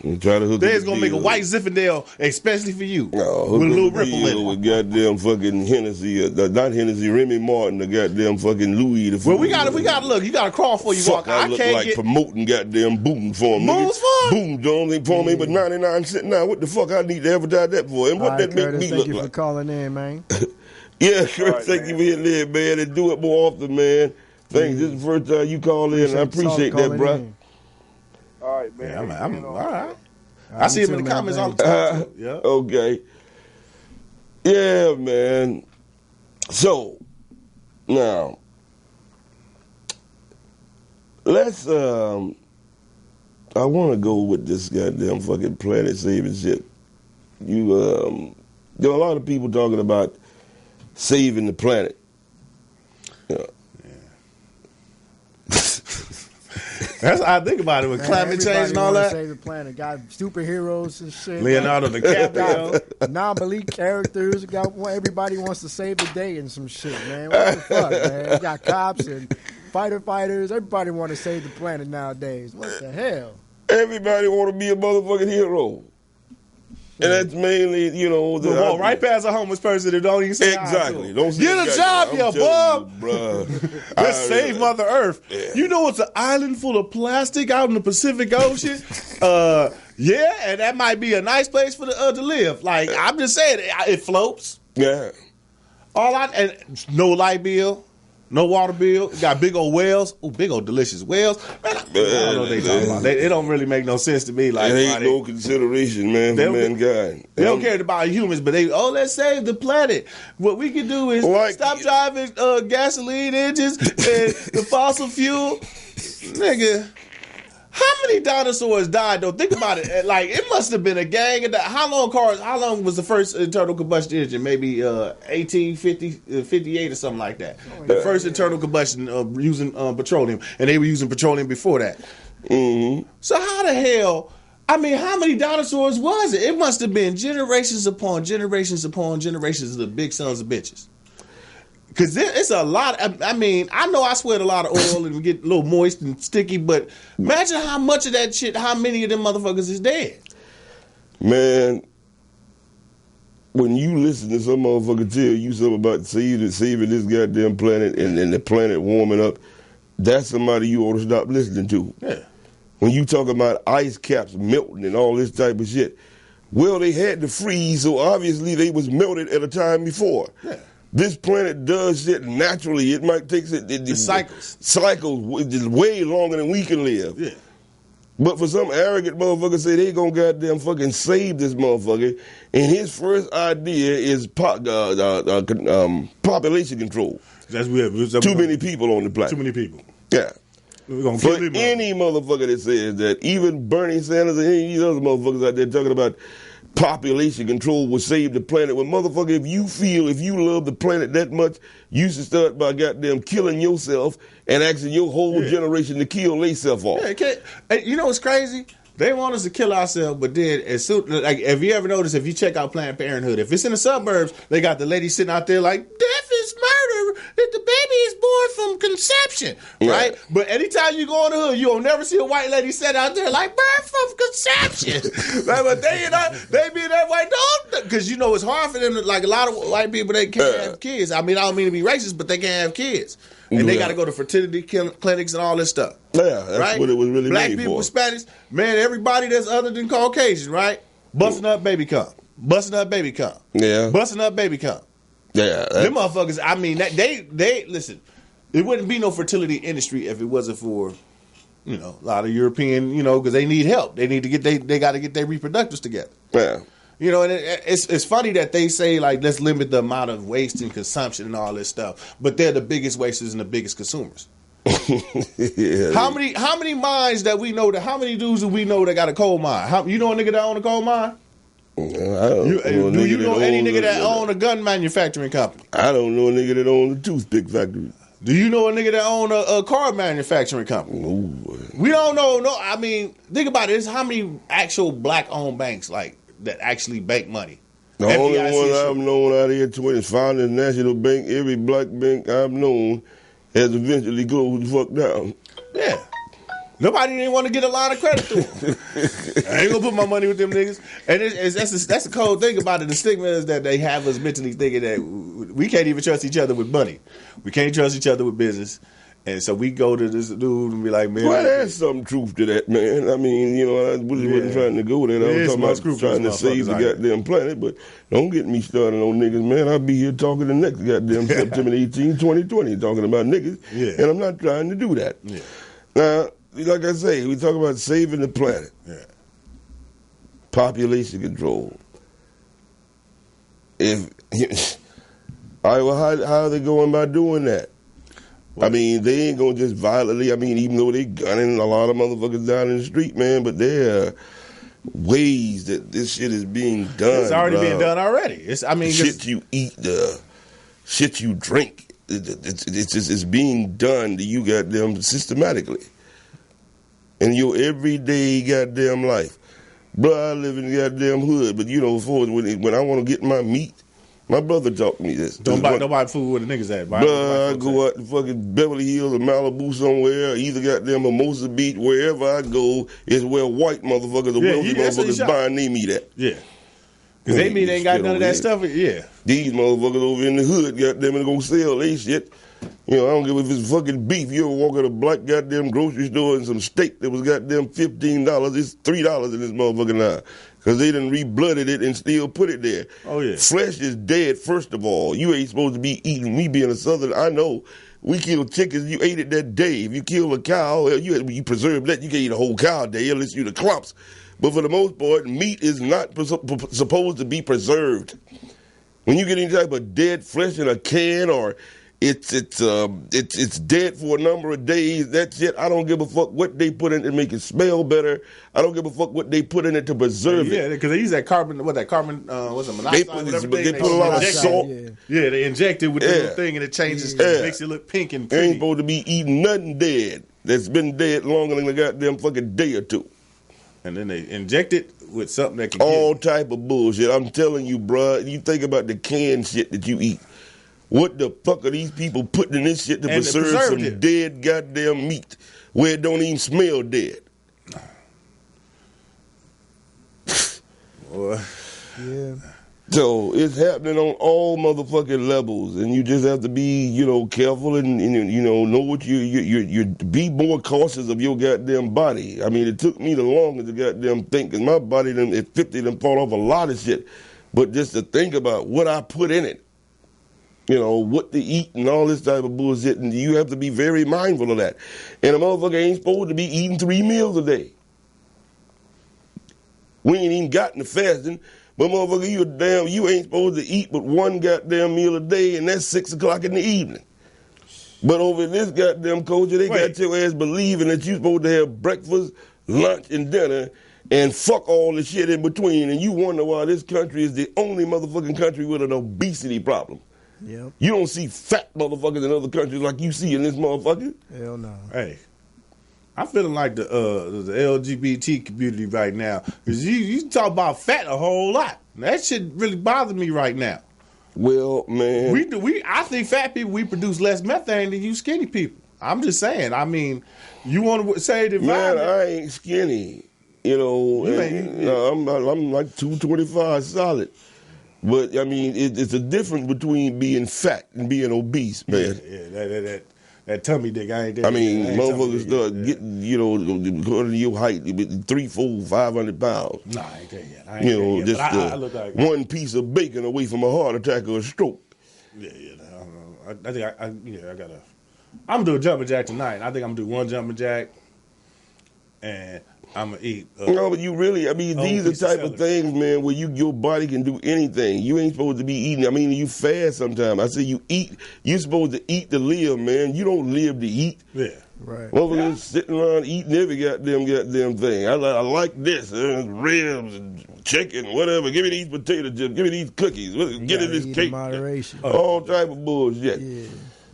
You try to hook They's gonna make a white Zinfandel especially for you. No, with a little ripple in it. With goddamn fucking Hennessy, not Hennessy, Remy Martin, the goddamn fucking Louis. Well, we gotta look. You gotta crawl for you. Fuck, I look like promoting goddamn Boom Farm. Boone's Farm? Boom, Jones ain't for me but 99 cents now. What the fuck I need to advertise that for? And what all that right, make Curtis, me look like? Thank you for calling in, man. Yeah, sure. Thank you for hitting there, man. And do it more often, man. Thanks. This is the first time you call in, and I appreciate that, bro. All right, man. Yeah, I'm all right. I see him in the comments all the time. Yeah. Okay. Yeah, man. So, now, let's, I want to go with this goddamn fucking planet saving shit. There are a lot of people talking about saving the planet. Yeah. That's how I think about it with climate change and all that. Save the planet. Got superheroes and shit. Leonardo DiCaprio. Non-belief characters. Everybody wants to save the day and some shit, man. What the fuck, man? You got cops and fighters. Everybody want to save the planet nowadays. What the hell? Everybody want to be a motherfucking hero. And that's mainly, right past a homeless person that don't even say exactly. Don't get a job here, bub. Let's save Mother Earth. Yeah. You know it's an island full of plastic out in the Pacific Ocean? Yeah, and that might be a nice place for to live. Like, I'm just saying, it floats. Yeah. And no light bill, no water bill. Got big old wells. Oh, big old delicious wells. Man, I don't know what they talking about. It don't really make no sense to me. Like, it ain't no consideration, man, for mankind. They don't care about humans, but let's save the planet. What we can do is stop driving gasoline engines and the fossil fuel. Nigga, how many dinosaurs died though? Think about it. Like, it must have been a gang. How long was the first internal combustion engine? Maybe 58 or something like that. The first internal combustion using petroleum, and they were using petroleum before that. Mm-hmm. So how the hell? I mean, how many dinosaurs was it? It must have been generations upon generations upon generations of the big sons of bitches. Because it's a lot. I mean, I know I sweat a lot of oil and get a little moist and sticky, but imagine how much of that shit, how many of them motherfuckers is dead. Man, when you listen to some motherfucker tell you something about saving this goddamn planet and the planet warming up, that's somebody you ought to stop listening to. Yeah. When you talk about ice caps melting and all this type of shit, well, they had to freeze, so obviously they was melted at a time before. Yeah. This planet does shit naturally. It might take cycles way longer than we can live. Yeah. But for some arrogant motherfucker say they gonna goddamn fucking save this motherfucker, and his first idea is population control. That's weird. Too many people on the planet. Too many people. Yeah. We're gonna For kill him. any motherfucker that says that, even Bernie Sanders and any of these other motherfuckers out there talking about population control will save the planet. Well, motherfucker, if you love the planet that much, you should start by goddamn killing yourself and asking your whole generation to kill themselves off. Yeah, you know what's crazy? They want us to kill ourselves, but then as soon, like, have you ever noticed, if you check out Planned Parenthood, if it's in the suburbs, they got the lady sitting out there like, death is murder if the baby is born from conception, right? Yeah. But anytime you go in the hood, you'll never see a white lady sit out there like, birth from conception. Like, but they be that white, because you know it's hard for them to, like, a lot of white people, they can't have kids. I mean, I don't mean to be racist, but they can't have kids. And they got to go to fertility clinics and all this stuff. Yeah, that's what it was really Black made people, for. Spanish, man, everybody that's other than Caucasian, right? Busting up baby cum. Busting up baby cum. Yeah. Busting up baby cum. Yeah. Them motherfuckers, I mean, they listen, there wouldn't be no fertility industry if it wasn't for, you know, a lot of European, you know, because they need help. They need to get, they got to get their reproductives together. Yeah. You know, and it's funny that they say, like, let's limit the amount of waste and consumption and all this stuff, but they're the biggest wasters and the biggest consumers. Yeah. How many mines that we know, how many dudes do we know that got a coal mine? You know a nigga that own a coal mine? I don't Do you know any nigga that own a gun manufacturing company? I don't know a nigga that own a toothpick factory. Do you know a nigga that own a car manufacturing company? No. We don't know. No, I mean, think about it. It's how many actual black-owned banks, like, that actually bank money? The only one I've known out here is Founders National Bank. Every black bank I've known has eventually closed the fuck down. Yeah. Nobody didn't want to get a line of credit to them. I ain't gonna put my money with them niggas. And that's the cold thing about it. The stigma is that they have us mentally thinking that we can't even trust each other with money. We can't trust each other with business. And so we go to this dude and be like, man. Well, there's some truth to that, man. I mean, you know, I really wasn't trying to go there. I was talking about trying to save the goddamn planet, but don't get me started on niggas, man. I'll be here talking the next goddamn September 18, 2020, talking about niggas, and I'm not trying to do that. Yeah. Now, like I say, we talk about saving the planet. Yeah. Population control. All right, well, how are they going about doing that? I mean, they ain't gonna just violently. I mean, even though they gunning a lot of motherfuckers down in the street, man, but there are ways that this shit is being done. It's already being done already. The shit you eat, the shit you drink, it's being done to you goddamn systematically in your everyday goddamn life. Bro, I live in the goddamn hood, but you know, when I want to get my meat. My brother taught me this. Don't buy food where the niggas at. Bruh, I go out to fucking Beverly Hills or Malibu somewhere, either goddamn Mimosa Beach, wherever I go, is where white motherfuckers or wealthy motherfuckers buying their meat at. Yeah. Because they meat ain't got none of that stuff. Yeah. These motherfuckers over in the hood, goddamn it, gonna sell they shit. You know, I don't give a if it's fucking beef. You ever walk at a black goddamn grocery store and some steak that was goddamn $15, it's $3 in this motherfucker now. because they done reblooded it and still put it there. Oh, yeah. Flesh is dead, first of all. You ain't supposed to be eating. Me being a Southern, I know. We kill chickens, you ate it that day. If you kill a cow, you preserve that. You can eat a whole cow a day unless you the clumps. But for the most part, meat is not supposed to be preserved. When you get any type of dead flesh in a can, or it's dead for a number of days, that's it. I don't give a fuck what they put in it to make it smell better. I don't give a fuck what they put in it to preserve it. Yeah, because they use that carbon, what's it, monoxide? They put a lot of salt. Yeah, they inject it with the little thing and it changes, it makes it look pink and pretty. They ain't supposed to be eating nothing dead that's been dead longer than a goddamn fucking day or two. And then they inject it with something that can all type of bullshit. I'm telling you, bruh, you think about the canned shit that you eat. What the fuck are these people putting in this shit to preserve some dead goddamn meat where it don't even smell dead? Yeah. So it's happening on all motherfucking levels, and you just have to be, careful and know what you be more cautious of your goddamn body. I mean, it took me the longest to goddamn think, because my body at 50 done fall off a lot of shit. But just to think about what I put in it, what to eat and all this type of bullshit, and you have to be very mindful of that. And a motherfucker ain't supposed to be eating 3 meals a day. We ain't even gotten to fasting. But motherfucker, you ain't supposed to eat but 1 goddamn meal a day, and that's 6 o'clock in the evening. But over in this goddamn culture, they got your ass believing that you supposed to have breakfast, lunch, and dinner, and fuck all the shit in between. And you wonder why this country is the only motherfucking country with an obesity problem. Yep. You don't see fat motherfuckers in other countries like you see in this motherfucker. Hell no. Hey, I'm feeling like the LGBT community right now, because you talk about fat a whole lot. That shit really bothers me right now. Well, man, I think fat people, we produce less methane than you skinny people. I'm just saying. I mean, you want to say the man, I ain't skinny. I'm like 225 solid. But I mean, it's a difference between being fat and being obese, man. Yeah, that tummy dick, I ain't there. I mean, motherfuckers start getting, according to your height, 300, 400, 500 pounds. Nah, I ain't there yet. I ain't there yet. I look like one piece of bacon away from a heart attack or a stroke. Yeah, I think I gotta. I'm gonna do a jumping jack tonight. I think I'm gonna do 1 jumping jack, and I'm gonna eat. No, but these are type of things, man, where your body can do anything. You ain't supposed to be eating. I mean, you fast sometimes. I say you eat. You're supposed to eat to live, man. You don't live to eat. Yeah. Right. Motherfuckers sitting around eating every goddamn thing. I like this, ribs and chicken, whatever. Give me these potato chips. Give me these cookies. Get in this cake. Moderation. All type of bullshit. Yeah.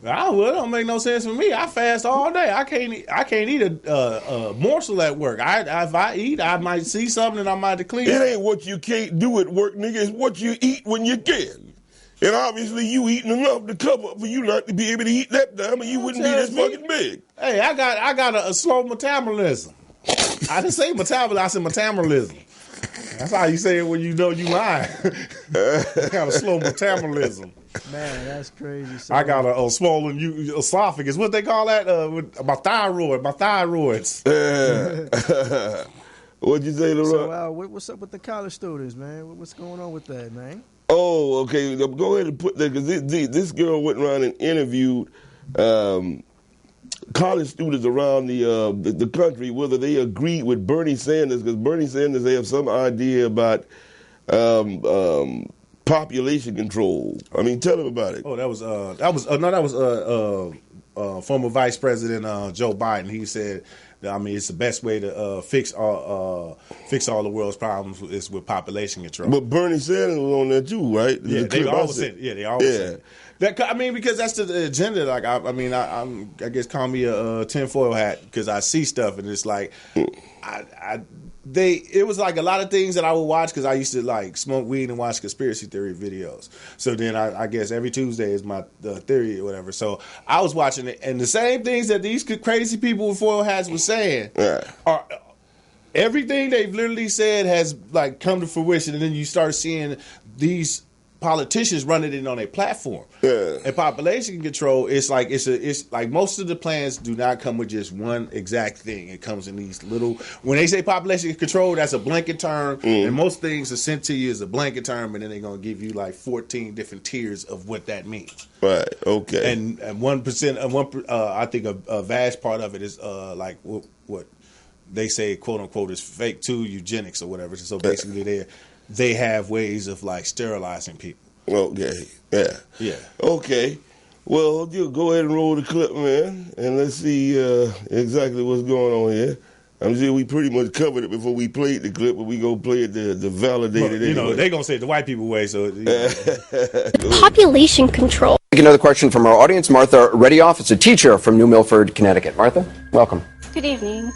Well, it don't make no sense for me. I fast all day. I can't eat a morsel at work. If I eat, I might see something and I might clean. It ain't what you can't do at work, nigga. It's what you eat when you can. And obviously, you eating enough to cover up for you not to be able to eat that time, and you wouldn't be this fucking big. Hey, I got a slow metabolism. I didn't say metabolism. I said metabolism. That's how you say it when you know you lying. I got a slow metabolism. Man, that's crazy. I got a swollen esophagus. What they call that? My thyroid. My thyroids. What'd you say, LeRoy? So, what's up with the college students, man? What's going on with that, man? Oh, okay. Go ahead and put that, because this girl went around and interviewed college students around the country whether they agreed with Bernie Sanders, because Bernie Sanders, they have some idea about population control. I mean, tell them about it. Oh, that was former Vice President Joe Biden. He said, I mean, it's the best way to fix all the world's problems is with population control. But Bernie Sanders was on there too, right? Yeah, they always said. Yeah, they always said. That, I mean, because that's the agenda. Like, I guess call me a tinfoil hat, because I see stuff and it's like, it was like a lot of things that I would watch, because I used to like smoke weed and watch conspiracy theory videos. So then I guess every Tuesday is my theory or whatever. So I was watching it, and the same things that these crazy people with foil hats were saying are everything they've literally said has like come to fruition. And then you start seeing these politicians running it on a platform. Yeah. And population control, it's like most of the plans do not come with just one exact thing. It comes in these little. When they say population control, that's a blanket term, and most things are sent to you as a blanket term, and then they're gonna give you like 14 different tiers of what that means. Right. Okay. And 1%, I think a vast part of it is like what they say, quote unquote, is fake too, eugenics or whatever. So basically, they have ways of like sterilizing people. Okay. Yeah. Yeah. Okay. Well, you go ahead and roll the clip, man, and let's see exactly what's going on here. I'm sure we pretty much covered it before we played the clip, but we gonna play it the validated. Well, anyway. They're gonna say it the white people way. So population control. Take another question from our audience. Martha Redioff is a teacher from New Milford, Connecticut. Martha, welcome. Good evening.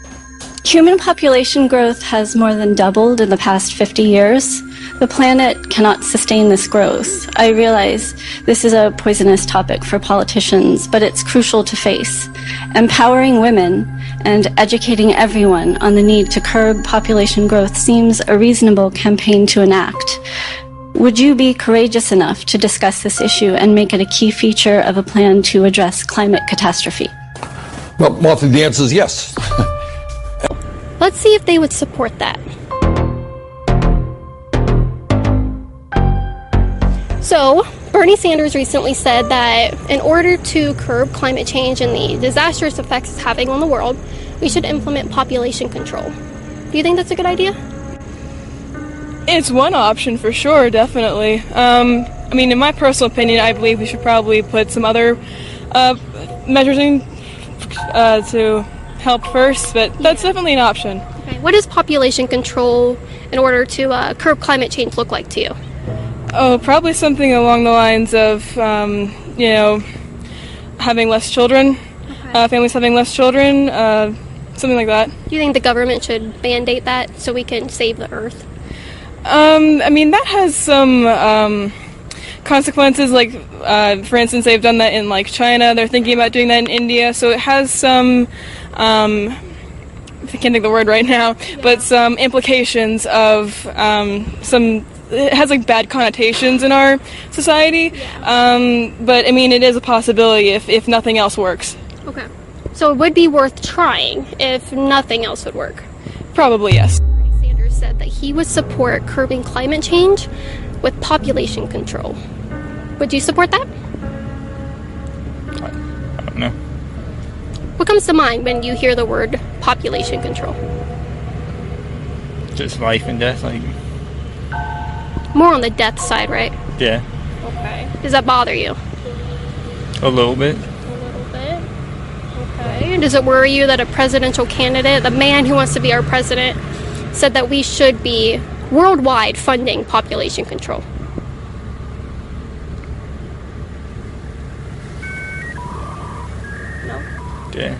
Human population growth has more than doubled in the past 50 years. The planet cannot sustain this growth. I realize this is a poisonous topic for politicians, but it's crucial to face. Empowering women and educating everyone on the need to curb population growth seems a reasonable campaign to enact. Would you be courageous enough to discuss this issue and make it a key feature of a plan to address climate catastrophe? Well, Martha, the answer is yes. Let's see if they would support that. So, Bernie Sanders recently said that in order to curb climate change and the disastrous effects it's having on the world, we should implement population control. Do you think that's a good idea? It's one option for sure, definitely. I mean, in my personal opinion, I believe we should probably put some other measures in to help first, but that's definitely an option. Okay. What does population control in order to curb climate change look like to you? Oh, probably something along the lines of, having less children, families having less children, something like that. Do you think the government should mandate that so we can save the earth? I mean, that has some consequences, like, for instance, they've done that in, like, China. They're thinking about doing that in India, so it has some, I can't think of the word right now, but some implications of it has, like, bad connotations in our society, but, I mean, it is a possibility if nothing else works. Okay. So it would be worth trying if nothing else would work? Probably, yes. Sanders said that he would support curbing climate change with population control. Would you support that? I don't know. What comes to mind when you hear the word population control? Just life and death, like. More on the death side, right? Yeah. Okay. Does that bother you? A little bit. A little bit. Okay. Does it worry you that a presidential candidate, the man who wants to be our president, said that we should be worldwide funding population control? No? Yeah.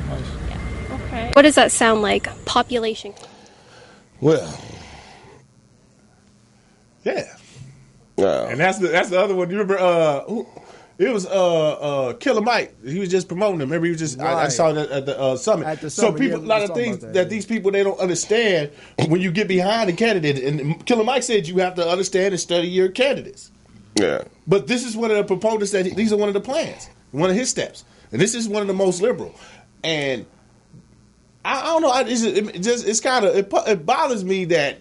Okay. What does that sound like? Population control. Well. Yeah. And that's the other one. You remember? It was Killer Mike. He was just promoting him. Remember, he was just. Right. I saw that at the summit. At the summit. So people, a lot of things that these people they don't understand when you get behind a candidate. And Killer Mike said you have to understand and study your candidates. Yeah. But this is one of the proponents that these are one of the plans, one of his steps, and this is one of the most liberal. And I don't know. It bothers me that.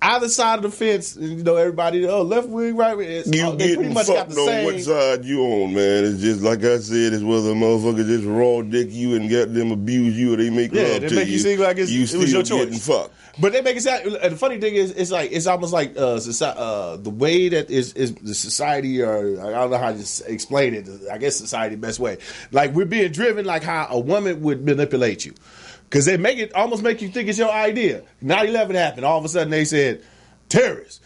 Either side of the fence, everybody, left wing, right wing. You getting fucked on what side you on, man. It's just like I said, it's whether a motherfucker just raw dick you and got them abuse you or they make love to you. Yeah, they make you seem like it was your choice. Getting fucked. But they make it sound. The funny thing is, it's almost like the way that is the society, or I don't know how to explain it. I guess society the best way. Like we're being driven like how a woman would manipulate you. Because they almost make you think it's your idea. 9/11 happened. All of a sudden they said, terrorists,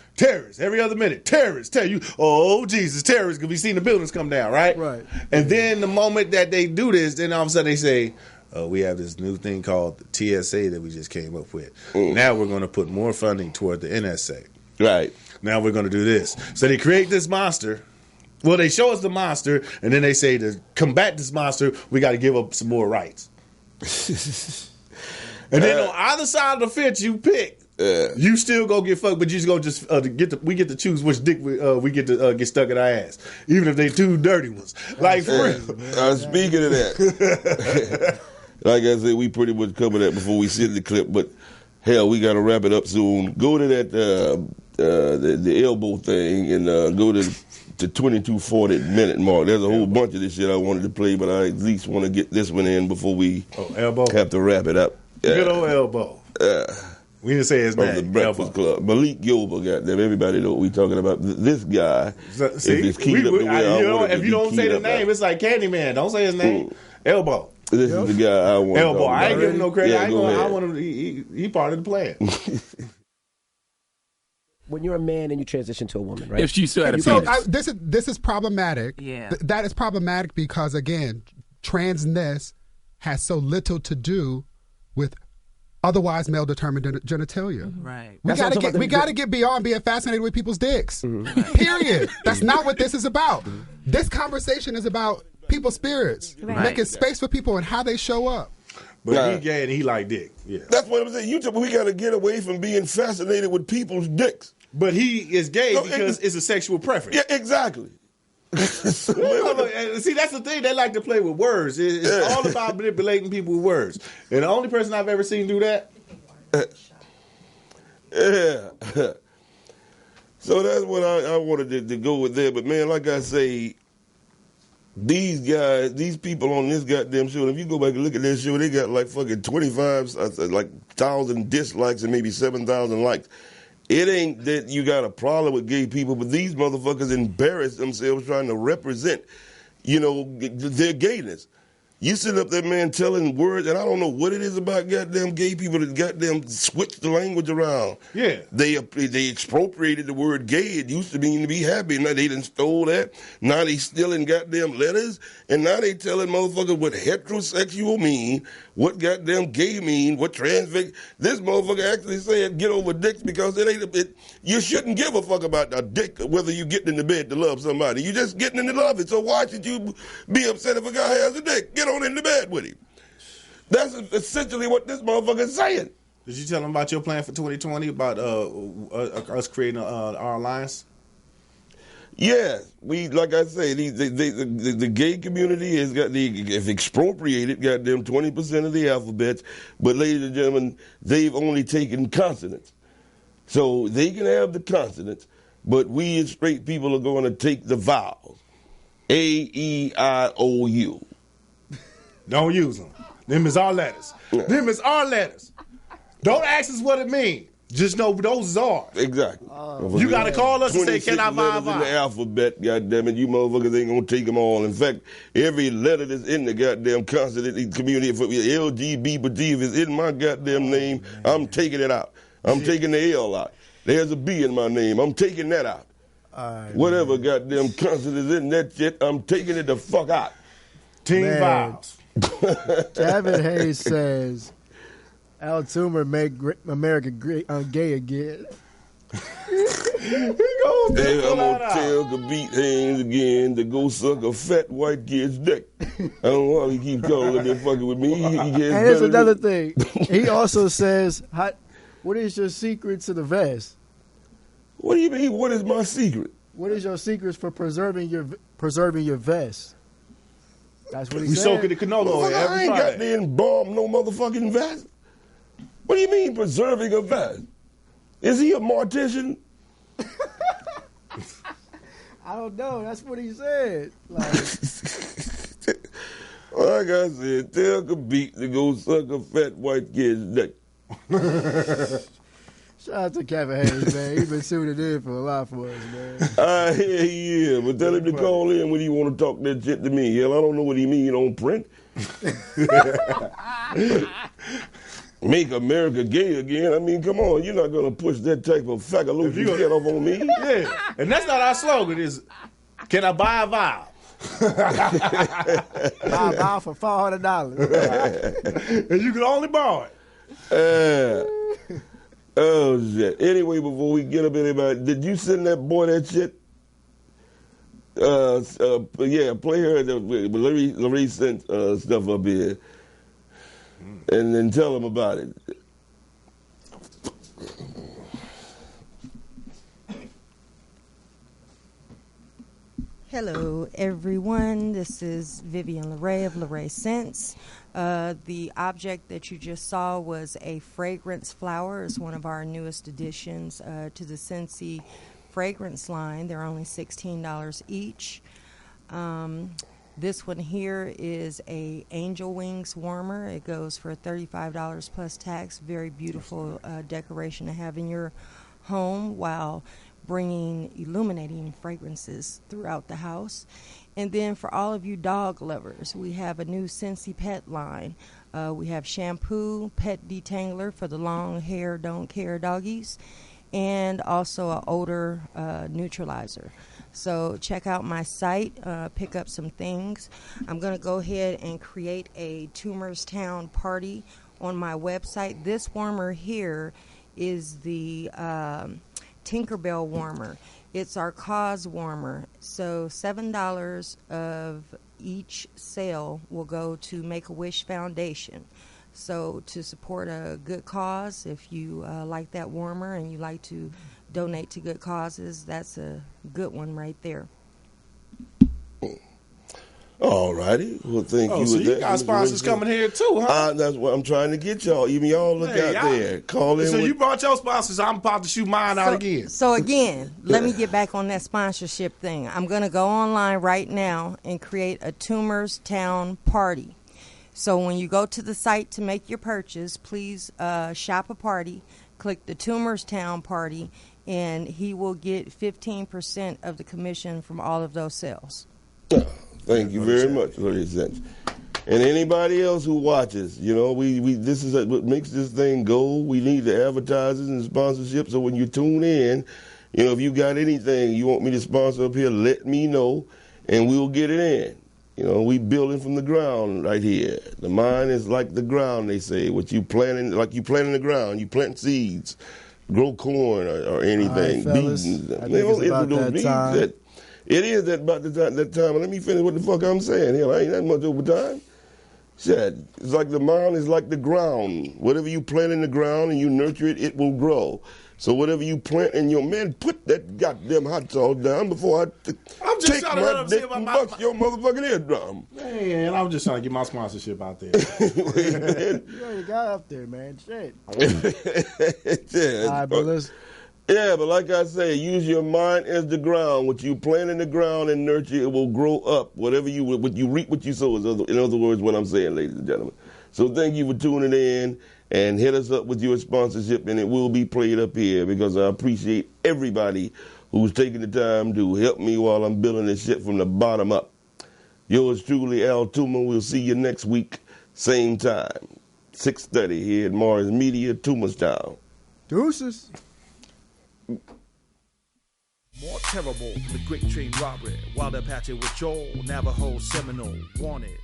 every other minute, terrorists. Tell you, oh, Jesus, terrorists, because we seen the buildings come down, right? Right. And then the moment that they do this, then all of a sudden they say, we have this new thing called the TSA that we just came up with. Now we're going to put more funding toward the NSA. Right. Now we're going to do this. So they create this monster. Well, they show us the monster, and then they say to combat this monster, we got to give up some more rights. And then on either side of the fence you pick, You still go get fucked, but you just go we get to choose which dick we get to get stuck in our ass, even if they two dirty ones. Like for real. Speaking of that, like I said, we pretty much covered that before we send the clip, but hell, we got to wrap it up soon. Go to that the elbow thing and go to the 22:40 minute mark. There's a whole bunch of this shit I wanted to play, but I at least want to get this one in before we have to wrap it up. Good old elbow. We didn't say his name. The Breakfast Club. Malik Yoba, goddamn. Everybody know what we talking about. This guy, see, if it's keyed up the way I want it if you don't say the name, it's like Candyman. Don't say his name. Elbow. This is the guy I want. Elbow. I ain't giving no credit. Yeah, I want him. He part of the plan. When you're a man and you transition to a woman, right? If she still had a penis. This is problematic. Yeah. That is problematic because, again, transness has so little to do with otherwise male-determined genitalia. Right. We got to get beyond being fascinated with people's dicks. Period. That's not what this is about. This conversation is about people's spirits, making space for people and how they show up. But he gay and he like dick. Yeah. That's what I'm saying. We got to get away from being fascinated with people's dicks. But he is gay because it's a sexual preference. Yeah, exactly. See, that's the thing. They like to play with words. It's all about manipulating people with words. And the only person I've ever seen do that. Yeah. So that's what I wanted to go with there. But, man, like I say, these guys, these people on this goddamn show, if you go back and look at their show, they got like fucking 1,000 dislikes and maybe 7,000 likes. It ain't that you got a problem with gay people, but these motherfuckers embarrass themselves trying to represent, their gayness. You sit up there, man, telling words, and I don't know what it is about goddamn gay people that goddamn switch the language around. Yeah. They expropriated the word gay. It used to mean to be happy. Now they done stole that. Now they stealing goddamn letters. And now they telling motherfuckers what heterosexual mean, what goddamn gay mean, what transvix. This motherfucker actually said get over dicks because you shouldn't give a fuck about a dick, whether you getting in the bed to love somebody. You just getting in to love it. So why should you be upset if a guy has a dick? Get on in the bed with him. That's essentially what this motherfucker's saying. Did you tell him about your plan for 2020 about us creating our alliance? Yeah, we like I say, the gay community has have expropriated goddamn 20% of the alphabets, but ladies and gentlemen, they've only taken consonants. So they can have the consonants, but we as straight people are going to take the vowels. A-E-I-O-U. Don't use them. Them is our letters. Them is our letters. Don't ask us what it means. Just know those is ours. Exactly. You got to call us and say, can I buy in the alphabet, goddammit. You motherfuckers ain't going to take them all. In fact, every letter that's in the goddamn consonant community, for LGBT, if it's in my goddamn name, I'm taking it out. I'm taking the L out. There's a B in my name. I'm taking that out. Whatever goddamn consonant is in that shit, I'm taking it the fuck out. Team vowels. Kevin Hayes says, Al Toomer make America gay again. I'm gonna tell Khabib Haynes again to go suck a fat white kid's dick. I don't know why he keep calling there fucking with me. And here's another thing. He also says, what is your secret to the vest? What do you mean? What is my secret? What is your secrets for preserving your vest? That's what he said. We soak in the canola every I ain't Friday. Got to embalm no motherfucking vest. What do you mean preserving a vest? Is he a mortician? I don't know. That's what he said. Like I said, tell Khabib to go suck a fat white kid's dick. Shout out to Kevin Hayes, man. He's been tuning in for a lot for us, man. I hear he is, but tell him to call in when he want to talk that shit to me. Hell, I don't know what he mean on print. Make America gay again. I mean, come on. You're not going to push that type of fagaloozy shit off on me. Yeah, and that's not our slogan. Is can I buy a vial? Buy a vial for $400. And you can only borrow it. Oh, shit. Anyway, before we get up anybody, did you send that boy that shit? Yeah, play her. Larry sent stuff up here. And then tell him about it. Hello, everyone. This is Vivian LeRae of LeRae Scents. The object that you just saw was a fragrance flower. It's one of our newest additions to the Scentsy fragrance line. They're only $16 each. This one here is a angel wings warmer. It goes for $35 plus tax. Very beautiful decoration to have in your home while bringing illuminating fragrances throughout the house. And then for all of you dog lovers, we have a new Scentsy pet line. We have shampoo, pet detangler for the long hair don't care doggies, and also an odor neutralizer. So check out my site, pick up some things. I'm going to go ahead and create a Toomerstown party on my website. This warmer here is the Tinkerbell warmer. It's our cause warmer. So $7 of each sale will go to Make-A-Wish Foundation. So to support a good cause, if you like that warmer and you like to donate to good causes, that's a good one right there. All righty. Well, thank you. So you got sponsors coming here too, huh? That's what I'm trying to get y'all. Even y'all look out there. Call in. So you brought your sponsors. I'm about to shoot mine out again. So again, let me get back on that sponsorship thing. I'm going to go online right now and create a Toomerstown party. So when you go to the site to make your purchase, please shop a party, click the Toomerstown party, and he will get 15% of the commission from all of those sales. Thank you very much for your sense. And anybody else who watches, you know, we this is what makes this thing go. We need the advertisers and sponsorships. So when you tune in, you know, if you got anything you want me to sponsor up here, let me know, and we'll get it in. You know, we building from the ground right here. The mind is like the ground, they say. What you planting, like you planting the ground, you plant seeds, grow corn or anything. All right, fellas, beans. I think it's about that time. It is that about that time. Let me finish what the fuck I'm saying. Hell, I ain't that much over time. Shit, it's like the mind is like the ground. Whatever you plant in the ground and you nurture it, it will grow. So whatever you plant in your man, put that goddamn hot sauce down before I take my dick and bust your motherfucking eardrum. Man, I'm just trying to get my sponsorship out there. You already got up there, man. Shit. Yeah. All right, but let's... Yeah, but like I say, use your mind as the ground. What you plant in the ground and nurture, it will grow up. What you reap, what you sow. In other words, what I'm saying, ladies and gentlemen. So thank you for tuning in, and hit us up with your sponsorship, and it will be played up here because I appreciate everybody who's taking the time to help me while I'm building this shit from the bottom up. Yours truly, Al Toomer. We'll see you next week, same time, 6:30 here at Mars Media, Toomerstown. Deuces. More terrible than the Great Train Robbery, Wild Apache with Joel, Navajo, Seminole, Wanted.